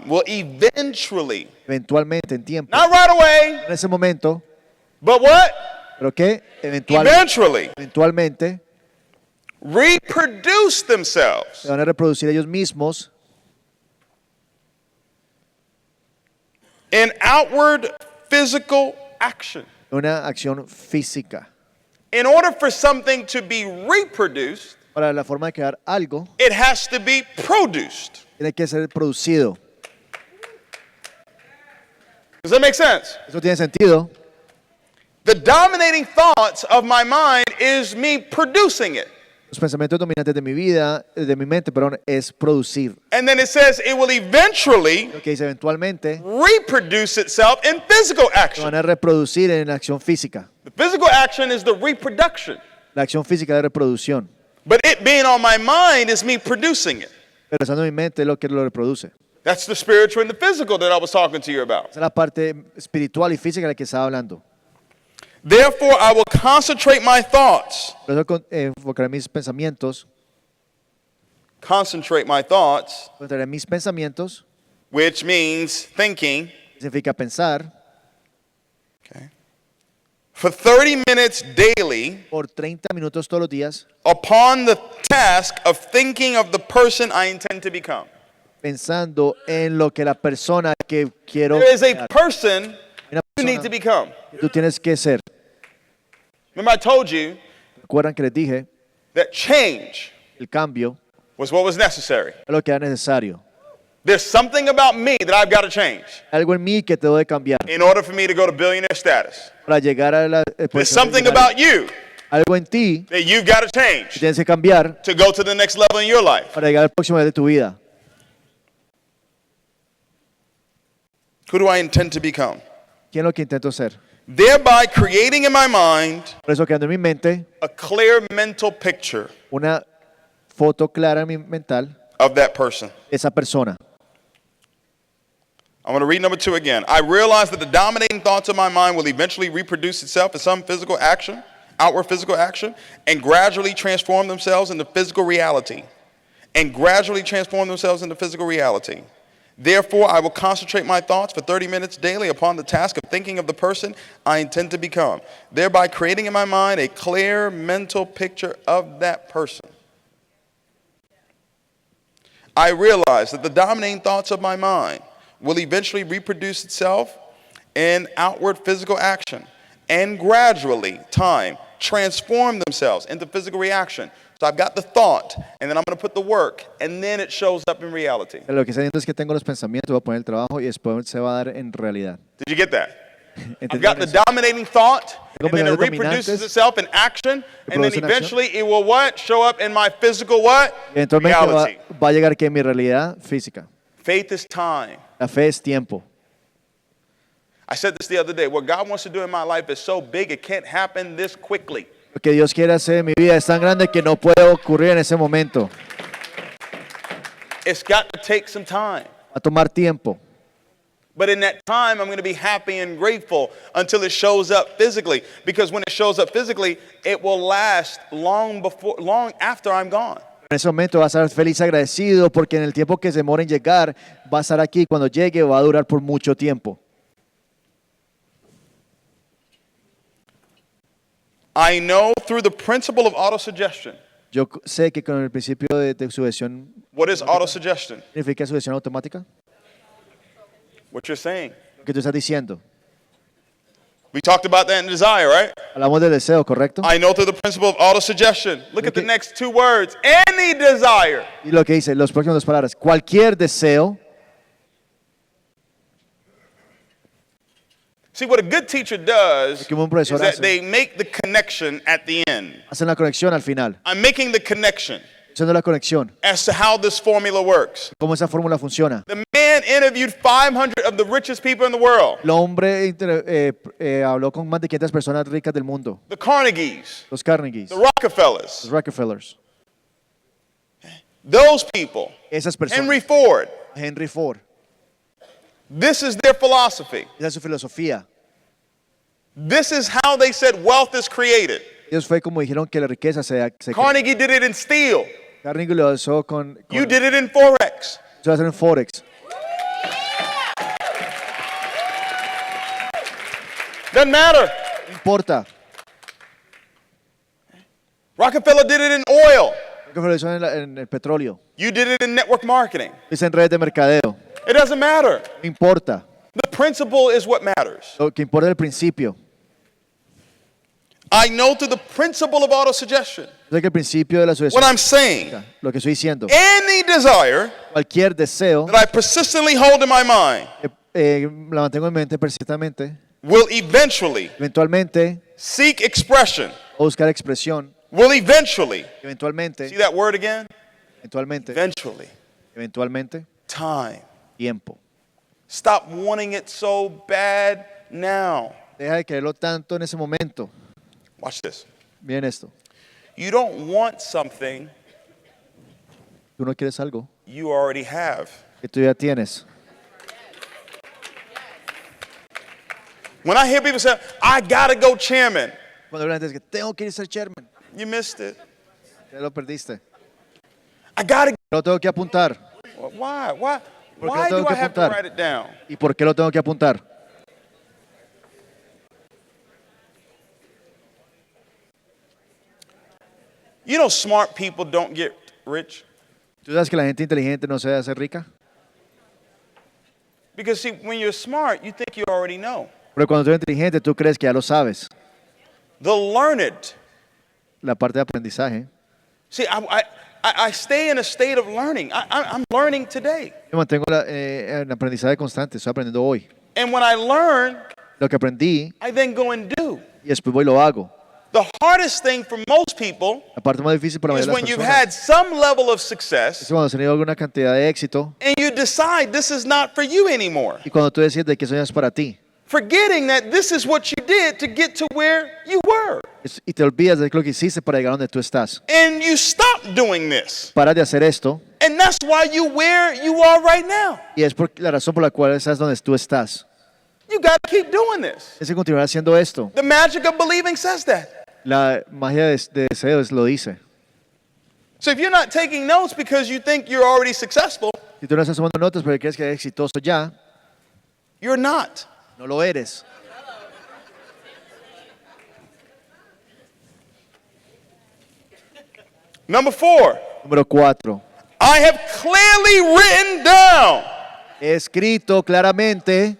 will eventually, en tiempo, not right away, en ese momento, but what? pero que Eventually eventualmente reproduce themselves se van a reproducir ellos mismos in outward physical action. en una acción física, in order for something to be reproduced, Para la forma de crear algo, it has to be produced. tiene que ser producido. Does that make sense? Eso tiene sentido. The dominating thoughts of my mind is me producing it. Los pensamientos dominantes de mi vida, de mi mente, perdón, es producir. And then it says it will eventually Lo que dice eventualmente reproduce itself in physical lo action. van a reproducir en la acción física. The physical action is the reproduction. La acción física de reproducción. But it being on my mind is me producing it. Pero estando en mi mente es lo que lo reproduce. That's the spiritual and the physical that I was talking to you about. Esa es la parte espiritual y física de la que estaba hablando. Therefore, I will concentrate my thoughts. Por eso enfocaré mis pensamientos, Concentrate my thoughts, concentraré mis pensamientos, which means thinking, significa pensar, okay, for 30 minutes daily por 30 minutos todos los días, upon the task of thinking of the person I intend to become. pensando en lo que la persona que quiero There is a crear, person una you need to persona become. que tú tienes que ser. Remember, I told you Recuerdan que les dije, that change el cambio was what was necessary. es lo que era necesario. There's something about me that I've got to change Algo en mí que debo de cambiar in order for me to go to billionaire status. para llegar a la There's posición de something millonario. about you Algo en ti that you've got to que change tienes que cambiar to go to the next level in your life. para llegar al próximo nivel de tu vida. Who do I intend to become? ¿Quién es lo que intento ser? Thereby creating in my mind Por eso creando en mi mente a clear mental picture una foto clara en mi mental of that person. de esa persona. I'm going to read number 2 again. I realize that the dominating thoughts of my mind will eventually reproduce itself in some physical action, outward physical action, and gradually transform themselves into physical reality. And gradually transform themselves into physical reality. Therefore, I will concentrate my thoughts for 30 minutes daily upon the task of thinking of the person I intend to become, thereby creating in my mind a clear mental picture of that person. I realize that the dominating thoughts of my mind will eventually reproduce itself in outward physical action and gradually, time, transform themselves into physical reaction. So I've got the thought, and then I'm going to put the work, and then it shows up in reality. Lo que está diciendo es que tengo los pensamientos, voy a poner el trabajo y después se va a dar en realidad. Did you get that? I've ¿Entendieron got the eso? dominating thought, and then it pensamientos reproduces dominantes, itself in action, and then reproduce en acción. eventually it will what? Show up in my physical what? Eventualmente Reality. va a llegar que mi realidad física. Faith is time. La fe es tiempo. I said this the other day. What God wants to do in my life is so big, it can't happen this quickly. Lo que Dios quiere hacer en mi vida es tan grande que no puede ocurrir en ese momento. It's got to take some time. Va a tomar tiempo. But in that time, I'm going to be happy and grateful until it shows up physically. Because when it shows up physically, it will last long after I'm gone. En ese momento va a estar feliz, agradecido, porque en el tiempo que se demora en llegar, va a estar aquí. Cuando llegue, va a durar por mucho tiempo. I know through the principle of autosuggestion. Yo sé que con el principio de sugestión, What is autosuggestion? ¿significa sugestión automática? What you're saying. Lo que tú estás diciendo. We talked about that in desire, right? Hablamos del deseo, ¿correcto? I know through the principle of autosuggestion. Look at the next 2 words. Any desire. Y lo que dice, las próximas 2 palabras. Cualquier deseo. See, what a good teacher does Lo que un is profesor that hace. they make the connection at the end. Hacen la conexión al final. I'm making the connection Haciendo la conexión. as to how this formula works. Cómo esa fórmula funciona. The man interviewed 500 of the richest people in the world. El hombre habló con más de 500 personas ricas del mundo. The Carnegies, Los Carnegies, the Rockefellers, los Rockefellers. those people. Esas personas. Henry Ford. Henry Ford. This is their philosophy. Esa es su filosofía. This is how they said wealth is created. Ellos fue como dijeron que la riqueza se Carnegie did it in steel. Carnegie lo hizo con You did it in Forex. se va a hacer en Forex. Doesn't matter. No importa. Rockefeller did it in oil. Rockefeller lo hizo en el petróleo. You did it in network marketing. Lo hizo en redes de mercadeo. It doesn't matter. No importa. The principle is what matters. Lo que importa es el principio. I know through the principle of autosuggestion Sé que el principio de la what sucesión, I'm saying. lo que estoy diciendo, Any desire cualquier deseo that I persistently hold in my mind la mantengo en mente persistentmente, will eventually eventualmente, seek expression, o buscar expresión, will eventually, see eventualmente, that word again? eventualmente, Eventually. eventualmente, Time. tiempo. Stop wanting it so bad now. Deja de quererlo tanto en ese momento. Watch this. Miren esto. You don't want something Tú no quieres algo you already have. que tú ya tienes. When I hear people say, I gotta go chairman, Cuando la gente dice que tengo que ir a ser chairman, you missed it. ya lo perdiste. I gotta. Lo tengo que apuntar. Why? ¿Por qué Why lo tengo do que I have to apuntar? write it down? ¿Y por qué lo tengo que apuntar? You know, smart people don't get rich ¿Tú sabes que la gente inteligente no se debe hacer rica? because see, when you're smart, you think you already know. Pero cuando tú eres inteligente, tú crees que ya lo sabes. The learned. La parte de aprendizaje. See, I stay in a state of learning. I'm learning today, Yo mantengo en aprendizaje constante. Estoy aprendiendo hoy. and when I learn, Lo que aprendí I then go and do. y después voy y lo hago. The hardest thing for most people La parte más difícil para la is mayoría de when las you've personas had some level of es success cuando has tenido alguna cantidad de éxito and you decide this is not for you anymore, y cuando tú decides de que eso ya es para ti forgetting that this is what you did to get to where you were. y te olvidas de lo que hiciste para llegar a donde tú estás. And you stop doing this. Paras de hacer esto And that's why you where you are right now. y es la razón por la cual estás donde tú estás. You got to keep doing this. Es que continuar haciendo esto. The magic of believing says that. La magia de deseos lo dice. So if you're not taking notes because you think you're already successful, Si tú no estás tomando notas porque crees que eres exitoso ya, you're not. no lo eres. Number 4, Número 4. I have clearly written down He escrito claramente.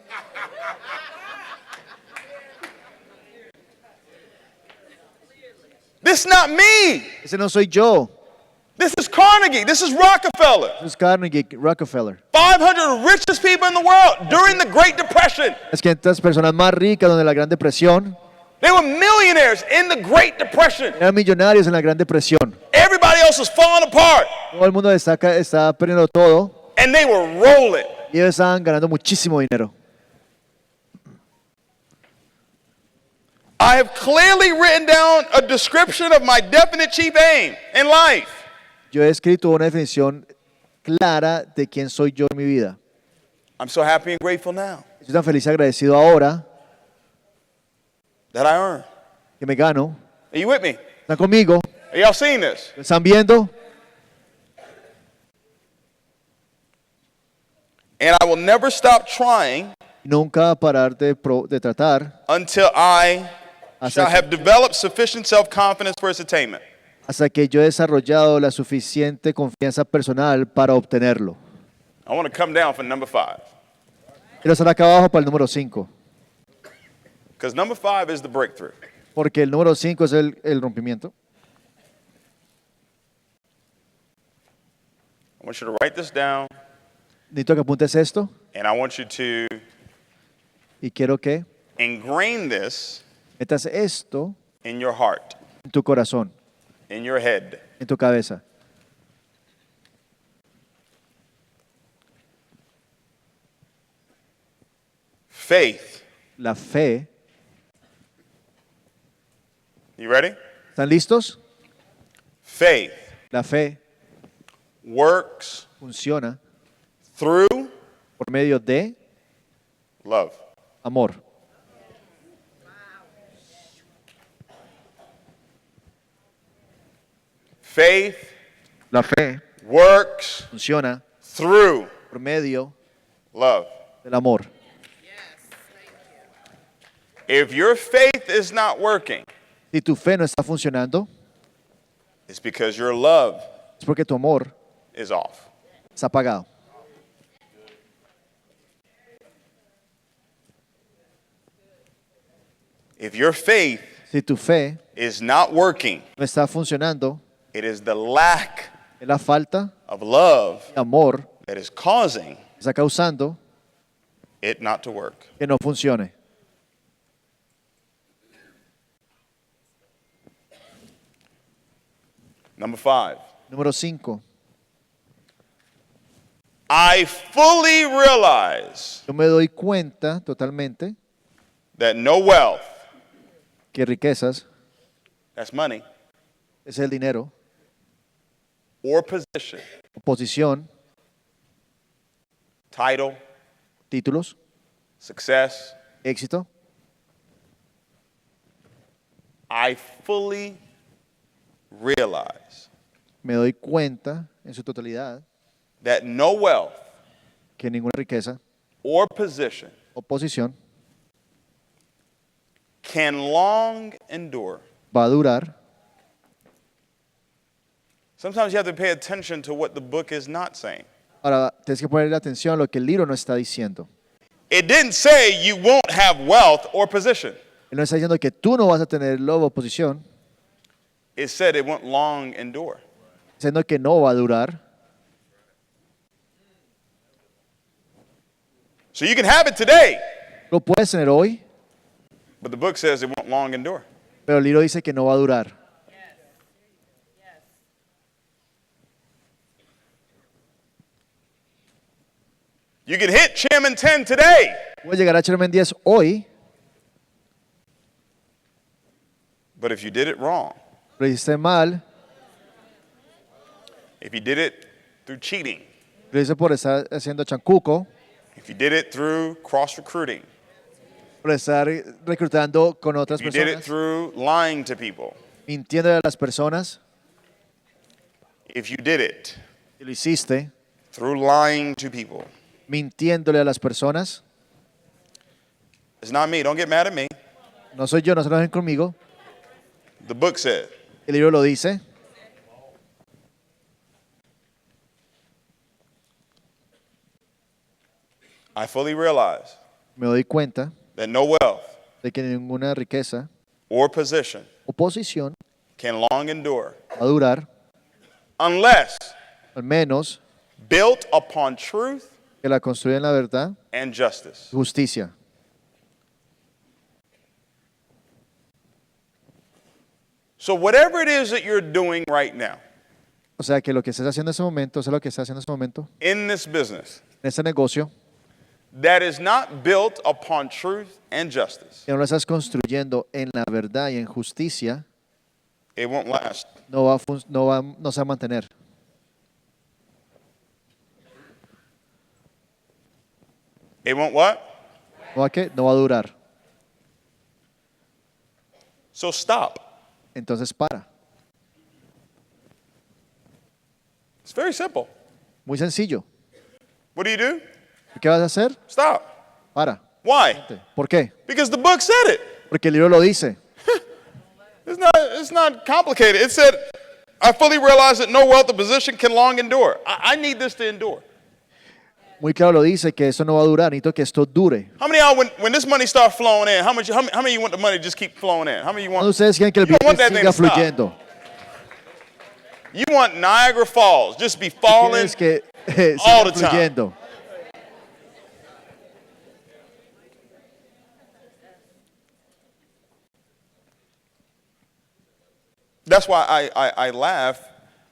this is not me. Ese no soy yo. This is Carnegie. This is Rockefeller. Eso es Carnegie, Rockefeller. 500 richest people in the world during the Great Depression. Es que estas personas más ricas donde la Gran Depresión They were millionaires in the Great Depression. eran millonarios en la Gran Depresión. Everybody else was falling apart, Todo el mundo está perdiendo todo and they were rolling. y ellos estaban ganando muchísimo dinero. I have clearly written down a description of my definite chief aim in life. Yo he escrito una definición clara de quién soy yo en mi vida. I'm so happy and grateful now Estoy tan feliz y agradecido ahora that I earn. que me gano. Are you with me? ¿Están conmigo? Are y'all seeing this? ¿Lo están viendo? And I will never stop trying Nunca parar de tratar until I hasta shall have developed sufficient self-confidence for its attainment. hasta que yo he desarrollado la suficiente confianza personal para obtenerlo. I want to come down for number 5. Quiero estar acá abajo para el número 5, Because number 5 is the breakthrough. porque el número 5 es el rompimiento. I want you to write this down, Necesito que apuntes esto and I want you to y quiero que ingrain this metas esto in your heart, en tu corazón, in your head. en tu cabeza. Faith. La fe. You ready? ¿Están listos? Faith La fe works funciona through por medio de love. amor. Faith La fe works funciona through por medio love. del amor. If your faith is not working, Si tu fe no está funcionando, it's because your love es porque tu amor is off. está apagado. If your faith Si Si tu fe is not working, no está funcionando, it is the lack es la falta of love de amor that is causing que está causando it not to work. que no funcione. Number 5. Número 5. I fully realize Yo me doy cuenta totalmente that no wealth, que riquezas that's money, es el dinero, or position, posición, title, títulos, success, éxito. I fully realize Me doy cuenta en su totalidad that no wealth que ninguna riqueza or position o posición can long endure. va a durar. Sometimes you have to pay attention to what the book is not saying. Ahora, tienes que ponerle atención a lo que el libro no está diciendo. It didn't say you won't have wealth or position. Él no está diciendo que tú no vas a tener lobo o posición, It said it won't long endure. diciendo que no va a durar. So you can have it today, Lo puedes tener hoy, but the book says it won't long endure. pero el libro dice que no va a durar. You can hit Chairman 10 today, Puedes llegar a Chairman 10 hoy, but if you did it wrong, lo hiciste mal, if you did it through cheating, lo hice por estar haciendo chancuco, if you did it through cross recruiting, por estar reclutando con otras if you did it personas, through lying to people, mintiendo a las personas, if you did it y lo hiciste through lying to people, mintiéndole a las personas, it's not me. Don't get mad at me. no soy yo, no se enojen conmigo, The book said, el libro lo dice. I fully realize Me doy cuenta that no wealth de que ninguna riqueza or position o posición can long endure va a durar, unless al menos built upon truth que la construya en la verdad and justice. y justicia. So whatever it is that you're doing right now O sea que lo que estás haciendo en ese momento, eso es lo que estás haciendo en ese momento, in this business en este negocio, that is not built upon truth and justice, que no lo estás construyendo en la verdad y en justicia, it won't last. no se va a mantener. It won't what? ¿No va a qué? No va a durar. So stop. Entonces para. It's very simple. Muy sencillo. What do you do? ¿Qué vas a hacer? Stop. Para. Why? ¿Por qué? Because the book said it. Porque el libro lo dice. It's not complicated. It said, I fully realize that no wealth or position can long endure. I need this to endure. Muy claro lo dice que eso no va a durar, necesito que esto dure. How many of y'all, when this money starts flowing in, how many of you want the money to just keep flowing in? How many of you ¿Cuándo want, ustedes quieren que el You don't want billete that thing siga to stop. fluyendo? you want Niagara Falls, just be falling? ¿Quieres que all siga the time. fluyendo? That's why I laugh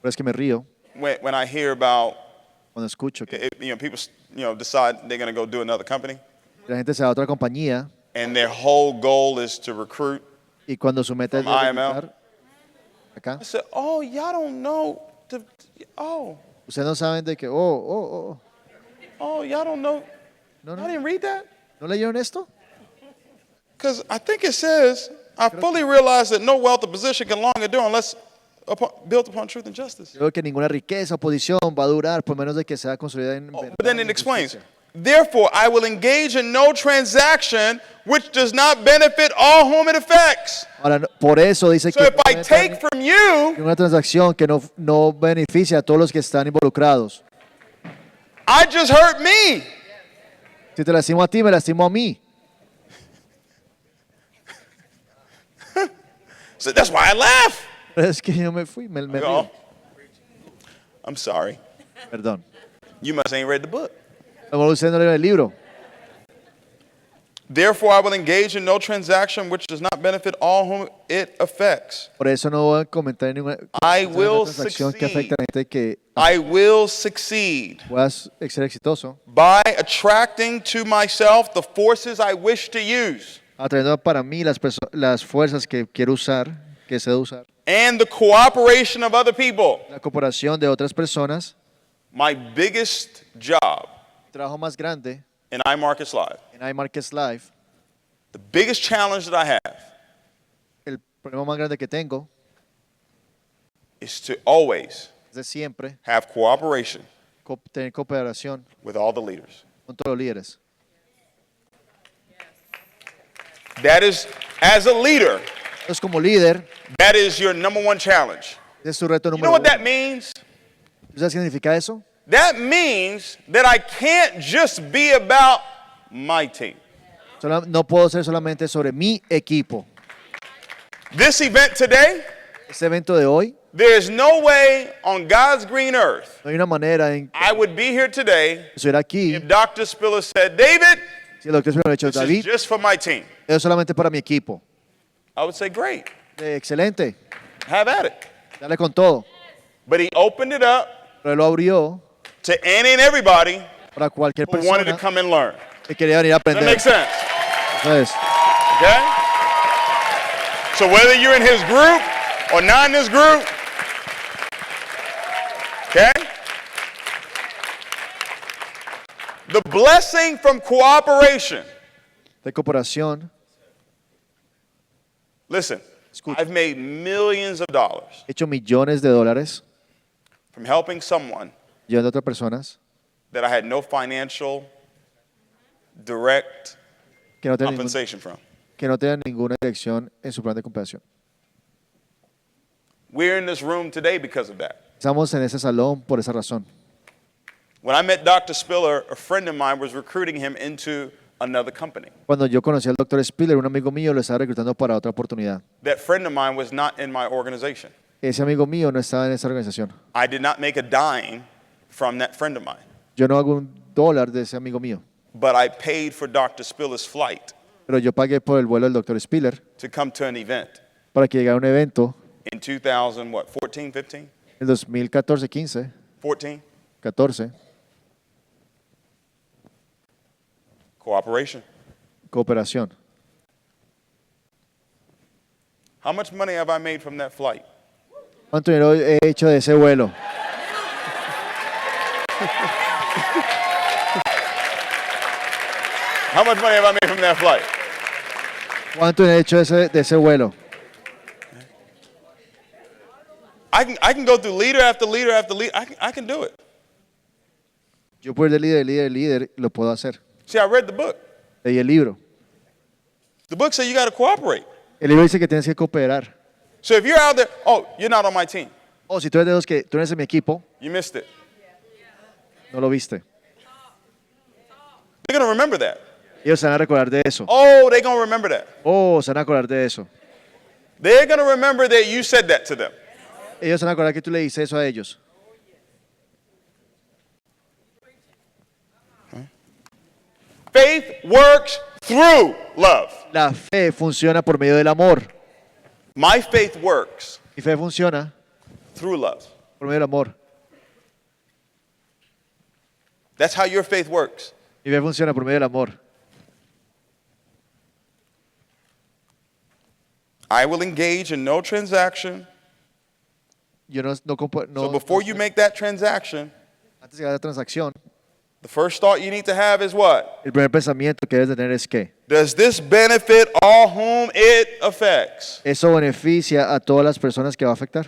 Pero es que me río when I hear about, cuando escucho que people, decide they're going to go do another company, la gente se va a otra compañía and their whole goal is to recruit. y cuando su meta es From IML. reclutar, acá, I said, oh, y'all don't know. ustedes no saben de que, oh, Y'all don't know. no, I no, didn't read that. ¿no leyeron esto? Because I think it says, I fully realize that no wealth or position can long endure unless built upon truth and justice. Creo que ninguna riqueza o posición va a durar por menos de que sea construida en verdad But then y it en explains, justicia. therefore I will engage in no transaction which does not benefit all whom it affects. Ahora, por eso dice So que if no I voy a take entrar from you, en una transacción que no beneficia a todos los que están involucrados. I just hurt me. Si te lastimo a ti, me lastimo a mí. So that's why I laugh. Es que yo me fui, me I río. go, "Oh, I'm sorry. Perdón. You must ain't read the book. A lo mejor usted no lee el libro. Therefore, I will engage in no transaction which does not benefit all whom it affects. Por eso no voy a comentar ninguna I will transacción que succeed. afecte a la gente que I will succeed pueda ser exitoso, by attracting to myself the forces I wish to use atrayendo para mí las fuerzas que quiero usar, que sé usar, and the cooperation of other people. la cooperación de otras personas. My biggest job El trabajo más grande in iMarkets Live, en iMarkets Live, the biggest challenge that I have el problema más grande que tengo is to always es de siempre have cooperation tener cooperación with all the leaders. con todos los líderes. That is, as a leader, Entonces, como líder, that is your number one challenge. ese es su reto You número know what uno. that means? ¿Sabes qué significa eso? That means that I can't just be about my team. No puedo ser solamente sobre mi equipo. This event today, Este evento de hoy, there's no way on God's green earth no hay una manera en que I would be here today estuviera aquí if Dr. Spiller said, David, si el doctor hubiera dicho, this is David, just for my team. es solamente para mi equipo. I would say, great, Excelente, have at it. dale con todo. But he opened it up Pero él lo abrió to any and everybody para cualquier who wanted to persona come and learn. que quería venir a Does that aprender. make sense? Entonces, Okay? So whether you're in his group or not in his group, okay? The blessing from cooperation. de cooperación, Listen, Escucha. I've made millions of dollars he hecho millones de dólares from helping someone ayudando a otras personas that I had no financial direct que no tienen compensation from. que no tengan ninguna dirección en su plan de cooperación. We're in this room today because of that. Estamos en ese salón por esa razón. When I met Dr. Spiller, a friend of mine was recruiting him into another company. Cuando yo conocí al doctor Spiller, un amigo mío lo estaba reclutando para otra oportunidad. That friend of mine was not in my organization. Ese amigo mío no estaba en esa organización. I did not make a dime from that friend of mine, Yo no hago $1 de ese amigo mío, but I paid for Dr. Spiller's flight pero yo pagué por el vuelo del doctor Spiller to come to an event para que llegara a un evento in 2000, what, 14, 15? en 2014, 15, 14? 14, Cooperation. cooperación. How much money have I made from that flight? ¿Cuánto dinero he hecho de ese vuelo? How much money have I made from that flight? ¿Cuánto he hecho de ese vuelo? I can go through leader after leader after leader. I can do it. Yo puedo ir de líder, líder, líder, lo puedo hacer. See, I read the book. Leí el libro. The book says you got to cooperate. El libro dice que tienes que cooperar. So if you're out there, oh, you're not on my team. O si tú eres de los que tú eres de mi equipo, You missed it. no lo viste. They're going to remember that. Ellos se van a recordar de eso. Oh, they're going to remember that. Oh, se van a acordar de eso. They're going to remember that you said that to them. Ellos se van a acordar que tú le dices eso a ellos. Faith works through love. La fe funciona por medio del amor. My faith works Mi fe funciona through love. por medio del amor. That's how your faith works. Mi fe funciona por medio del amor. I will engage in no transaction. Yo So before you make that transaction, antes de hacer la transacción, the first thought you need to have is what? el primer pensamiento que debes de tener es que Does this benefit all whom it affects? eso beneficia a todas las personas que va a afectar.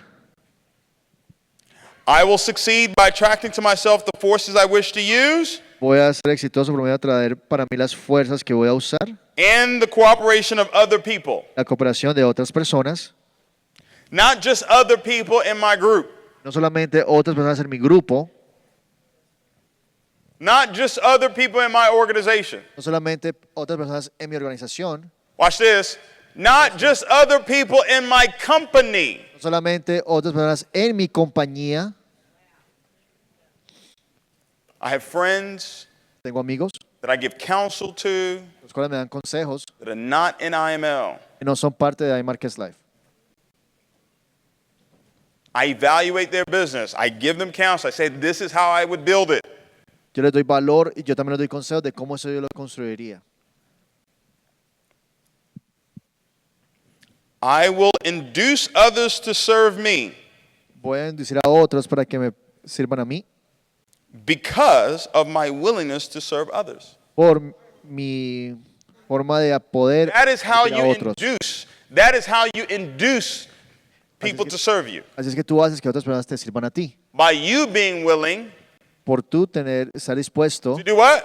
I will succeed by attracting to myself the forces I wish to use Voy a ser exitoso por medio de atraer para mí las fuerzas que voy a usar, and the cooperation of other people. la cooperación de otras personas, Not just other people in my group. no solamente otras personas en mi grupo, Not just other people in my organization. no solamente otras personas en mi organización. Watch this. not just other people in my company. No solamente otras personas en mi compañía. I have friends Tengo amigos, that I give counsel to los cuales me dan consejos that are not in IML. que no son parte de iMarkets Life. I evaluate their business. I give them counsel. I say, this is how I would build it. Yo les doy valor y yo también les doy consejos de cómo eso yo lo construiría. I will induce others to serve me Voy a inducir a otros para que me sirvan a mí because of my willingness to serve others. por mi forma de poder That is how servir a you otros. induce. That is how you induce people to serve you. Así es que tú haces que otras personas te sirvan a ti. By you being willing Por tú estar dispuesto, to do what?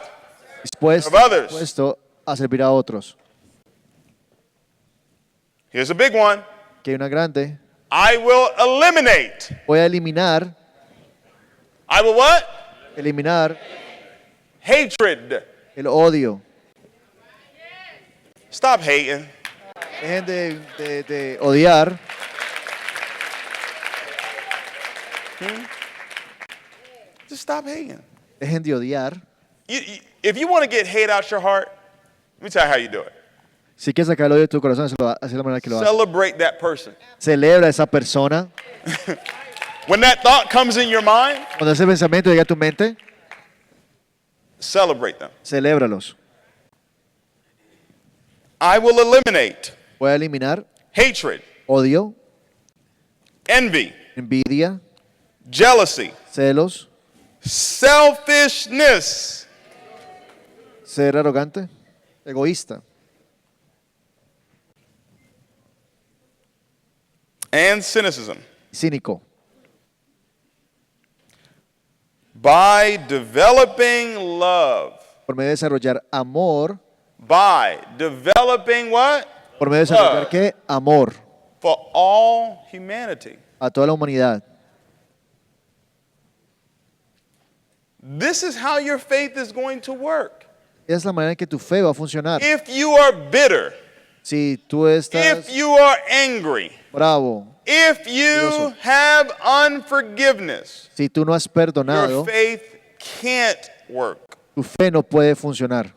dispuesto, Of others. dispuesto a servir a otros. Here's a big one. Que hay una grande. I will eliminate. Voy a eliminar, I will what? eliminar Hatred. el odio. Stop hating. Dejen de odiar. Just stop hating. Dejen de odiar. If you want to get hate out your heart, let me tell you how you do it. Si quieres sacar el odio de tu corazón, así es la manera que lo haces. Celebrate that person. Celebra a esa persona. When that thought comes in your mind, Cuando ese pensamiento llegue a tu mente, celebrate them. celébralos. I will eliminate Voy a eliminar hatred, odio, envy, envidia, jealousy, celos, selfishness, ser arrogante, egoísta and cynicism. cínico. By developing love. Por medio de desarrollar amor, By developing what? por medio de desarrollar ¿qué? Amor For all humanity. a toda la humanidad. This is how your faith is going to work. Esa es la manera en que tu fe va a funcionar. If you are bitter, Si tú estás if you are angry, bravo, if you have unforgiveness, si tú no has your perdonado, faith can't work. tu fe no puede funcionar.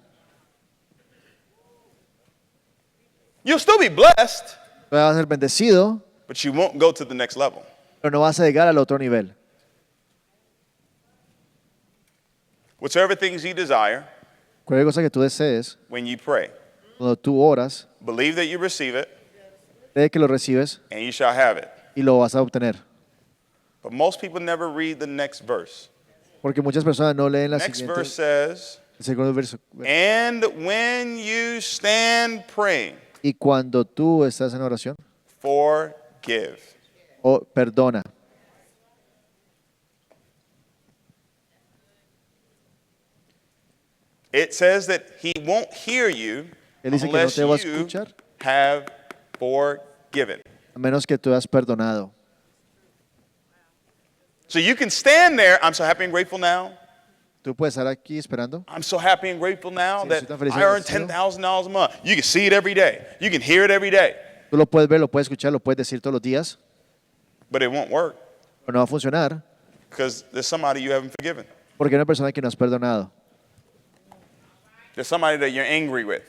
You'll still be blessed, Vas a ser bendecido, but you won't go to the next level. pero no vas a llegar al otro nivel. Whatsoever things you desire, Cualquier cosa que tú desees, when you pray, cuando tú oras, believe that you receive it, cree que lo recibes and you shall have it. y lo vas a obtener. But most people never read the next verse. Porque muchas personas no leen la Next siguiente, verse says, el segundo verso. and when you stand praying, Y cuando tú estás en oración, forgive. perdona. It says that he won't hear you Él dice que no unless te va a you escuchar have forgiven. a menos que tú hayas perdonado. So you can stand there, I'm so happy and grateful now. Tú puedes estar aquí esperando. I'm so happy and grateful now Sí, that estoy tan feliz y I earn agradecido. $10,000 a month. You can see it every day. You can hear it every day. Tú lo puedes ver, lo puedes escuchar, lo puedes decir todos los días, But it won't work pero no va a funcionar because there's somebody you haven't forgiven. porque hay una persona que no has perdonado. There's somebody that you're angry with.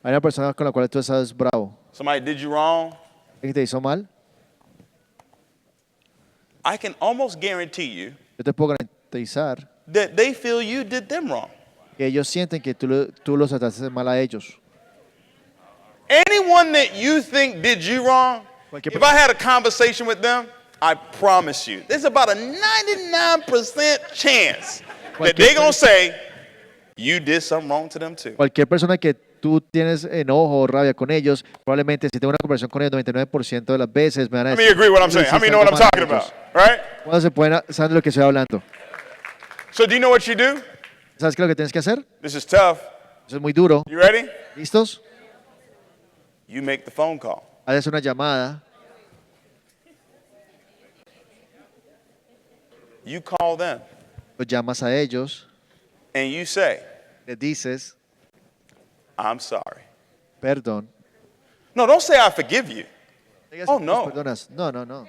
Hay una persona con la cual tú estás bravo. Somebody did you wrong. ¿Alguien te hizo mal? I can almost guarantee you Yo te puedo garantizar that they feel you did them wrong. que ellos sienten que tú los trataste mal a ellos. Anyone that you think did you wrong, Cualquier if I had a conversation with them, I promise you, there's about a 99% chance that they're going to say, you did something wrong to them too. Cualquier persona que tú tienes enojo o rabia con ellos, probablemente si tengo una conversación con ellos 99% de las veces me van a How decir. many agree what I'm "Tú le saying? How many hiciste know what I'm algo mal a talking ellos". about? Right? ¿Cuándo se pueden saber de lo que estoy hablando? So do you know what you do? ¿Sabes qué es lo que tienes que hacer? This is tough. Eso es muy duro. You ready? ¿Listos? You make the phone call. Haces una llamada, You call them los llamas a ellos, and you say, les dices, I'm sorry. perdón, No, don't say I forgive you. Digas Oh, que no. los perdonas. No, no, no.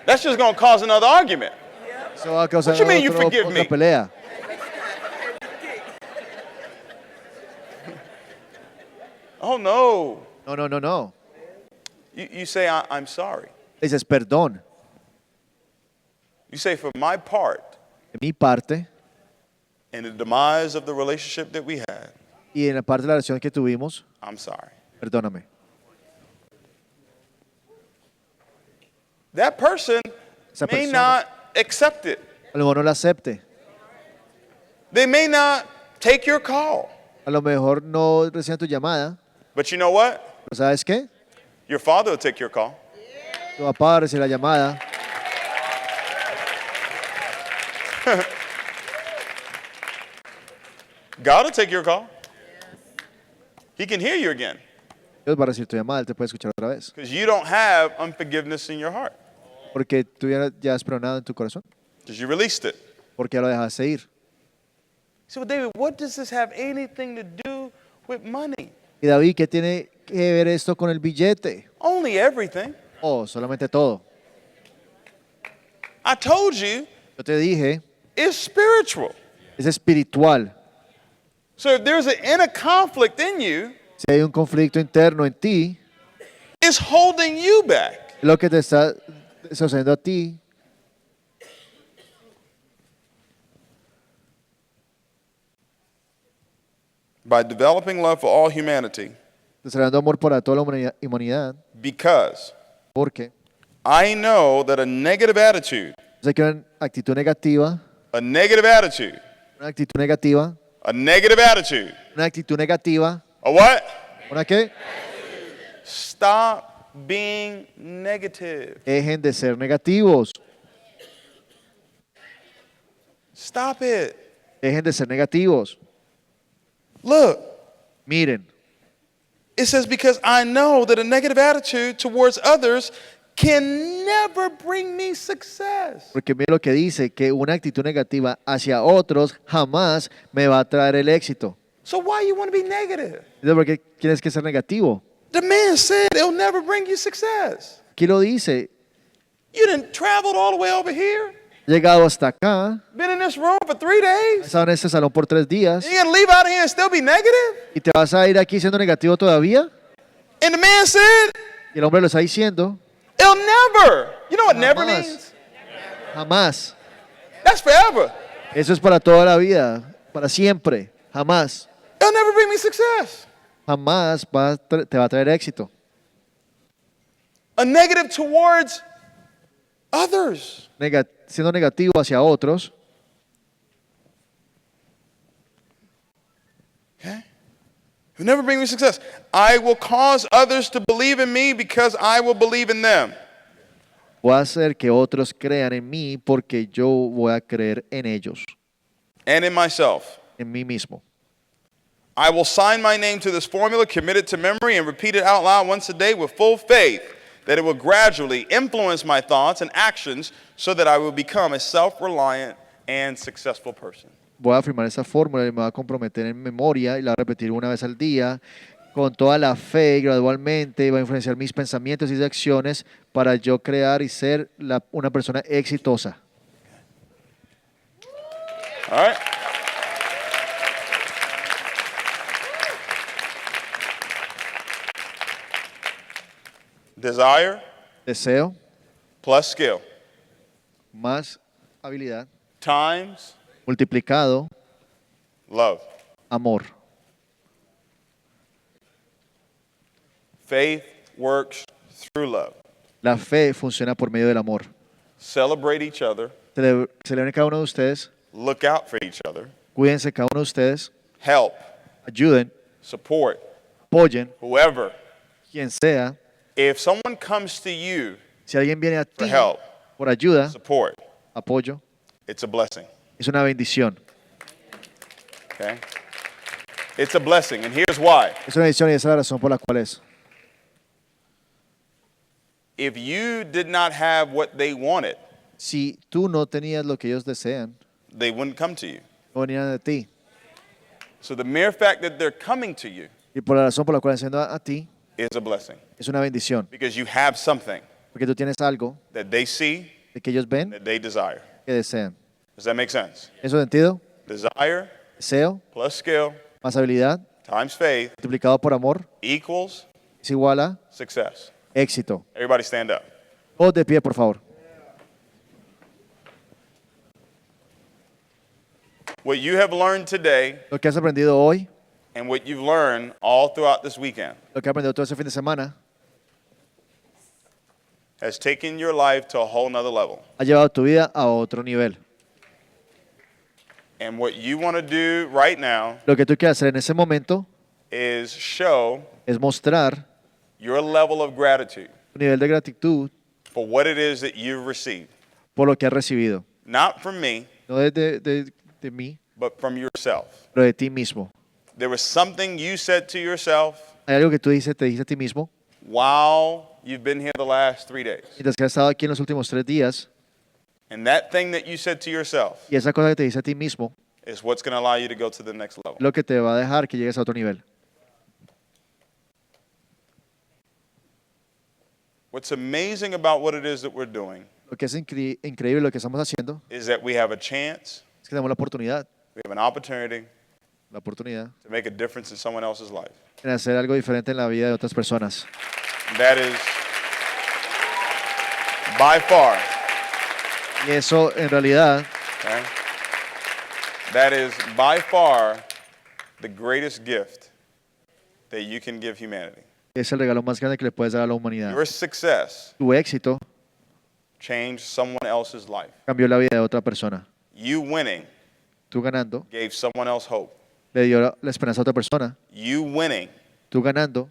That's just going to cause another argument. Eso va a causar What you mean you forgive otra me? pelea. Oh, no. No, no, no, no. You say, I'm sorry. Dices perdón. You say, for my part De mi parte in the demise of the relationship that we had, y en la parte de la relación que tuvimos, I'm sorry. perdóname. That person Esa may persona not accept it. a lo mejor no la acepte. They may not take your call. A lo mejor no reciba tu llamada. But you know what? Pero ¿sabes qué? Your father will take your call. Tu papá va a recibir la llamada. God will take your call. He can hear you again Dios va a recibir tu llamada. Él te puede escuchar otra vez. because you don't have unforgiveness in your heart Porque tú ya has perdonado en tu corazón. because you released it. Porque ya lo dejaste ir. You say, well, David, what does this have anything to do with money? Y David, ¿qué tiene que ver esto con el billete? Only everything. Oh, solamente todo. I told you Yo te dije, it's spiritual. es espiritual. So if there's an inner conflict in you, Si hay un conflicto interno en ti, it's holding you back. lo que te está sucediendo a ti, By developing love for all humanity, desarrollando amor para toda la humanidad, because porque I know that a negative attitude, sé que una actitud negativa, a negative attitude, una actitud negativa, a negative attitude, una actitud negativa, a what? ¿una qué? Stop being negative. Dejen de ser negativos, Stop it. dejen de ser negativos. Look, Miren, it says, because I know that a negative attitude towards others can never bring me success. porque mira lo que dice, que una actitud negativa hacia otros jamás me va a traer el éxito. So why you want to be negative? Entonces, ¿por qué tienes que ser negativo? The man said it'll never bring you success. Aquí lo dice, You didn't traveled all the way over here, he llegado hasta acá, been in this room for 3 he days. estado en este salón por 3 días You gonna leave out of here and still be negative? y te vas a ir aquí siendo negativo todavía. And the man said, Y el hombre lo está diciendo, it'll never. You know what never Jamás. means? jamás. That's forever. Eso es para toda la vida, para siempre, jamás. It'll never bring me success. Jamás te va a traer éxito. A negative towards others. Siendo negativo hacia otros, Okay? It'll never bring me success. I will cause others to believe in me because I will believe in them. voy a hacer que otros crean en mí porque yo voy a creer en ellos, And in myself. en mí mismo. I will sign my name to this formula, commit it to memory, and repeat it out loud once a day with full faith that it will gradually influence my thoughts and actions so that I will become a self-reliant and successful person. Voy a firmar esa fórmula y me voy a comprometer en memoria y la voy a repetir una vez al día con toda la fe y gradualmente y va a influenciar mis pensamientos y acciones para yo crear y ser una persona exitosa. All right? Desire Deseo, plus skill más habilidad, times multiplicado, love. amor. Faith works through love. La fe funciona por medio del amor. Celebrate each other. Celebren cada uno de ustedes, Look out for each other. cuídense cada uno de ustedes, Help, ayuden, support, apoyen, whoever. quien sea. If someone comes to you Si alguien viene a for ti help, por ayuda, support, apoyo, it's a blessing. es una bendición. Okay? It's a blessing, and here's why. Es una bendición y esa es la razón por la cual es. If you did not have what they wanted, Si tú no tenías lo que ellos desean, they wouldn't come to you. no venían de ti. So the mere fact that they're coming to you Y Y por la razón por la cual enciendo a ti is a blessing es una bendición. because you have something Porque tú tienes algo that they see, de que ellos ven that they desire. que desean. Does that make sense? ¿Eso sentido? Desire Deseo plus skill más habilidad times faith multiplicado por amor equals es igual a success. éxito. Everybody stand up. Todos de pie, por favor. What you have learned today Lo que has aprendido hoy, and what you've learned all throughout this weekend lo que has aprendido todo ese fin de semana, has taken your life to a whole nother level. ha llevado tu vida a otro nivel. And what you want to do right now Lo que tú quieres hacer en ese momento is show es mostrar your level of gratitude tu nivel de gratitud for what it is that you've received. por lo que has recibido. Not from me, No de mí, but from yourself. pero de ti mismo. There was something you said to yourself Hay algo que tú te dices a ti mismo, while you've been here the last 3 days. mientras que has estado aquí en los últimos 3 días, And that thing that you said to yourself y esa cosa que te dices a ti mismo is what's going to allow you to go to the next level. es lo que te va a dejar que llegues a otro nivel. What's amazing about what it is that we're doing Lo que es increíble lo que estamos haciendo is that we have a chance, es que tenemos we have an opportunity la oportunidad to make a difference in someone else's life. en hacer algo diferente en la vida de otras personas. And that is by far, Y eso en realidad okay, that is by far the greatest gift that you can give humanity. es el regalo más grande que le puedes dar a la humanidad. Your success Tu éxito changed someone else's life. cambió la vida de otra persona. You winning Tú ganando gave someone else hope. le dio la esperanza a otra persona. You winning Tú ganando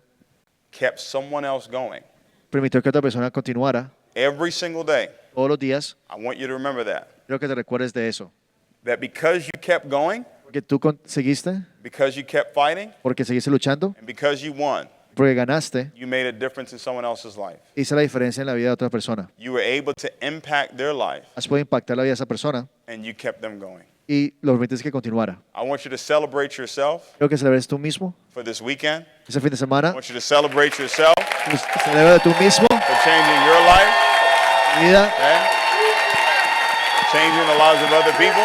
kept someone else going. permitió que otra persona continuara Every single day, todos los días. I want you to remember that. Quiero que te recuerdes de eso. That because you kept going, Porque tú seguiste, because you kept fighting, porque seguiste luchando, and because you won, porque ganaste, you made a difference in someone else's life. hice la diferencia en la vida de otra persona. You were able to impact their life, Has podido impactar la vida de esa persona and you kept them going. y lo permites que continuara. I want you to celebrate yourself Quiero que celebres tú mismo for this weekend. ese fin de I semana. want you to celebrate yourself Celebra tú mismo for changing your life, tu vida, okay? Changing the lives of other people.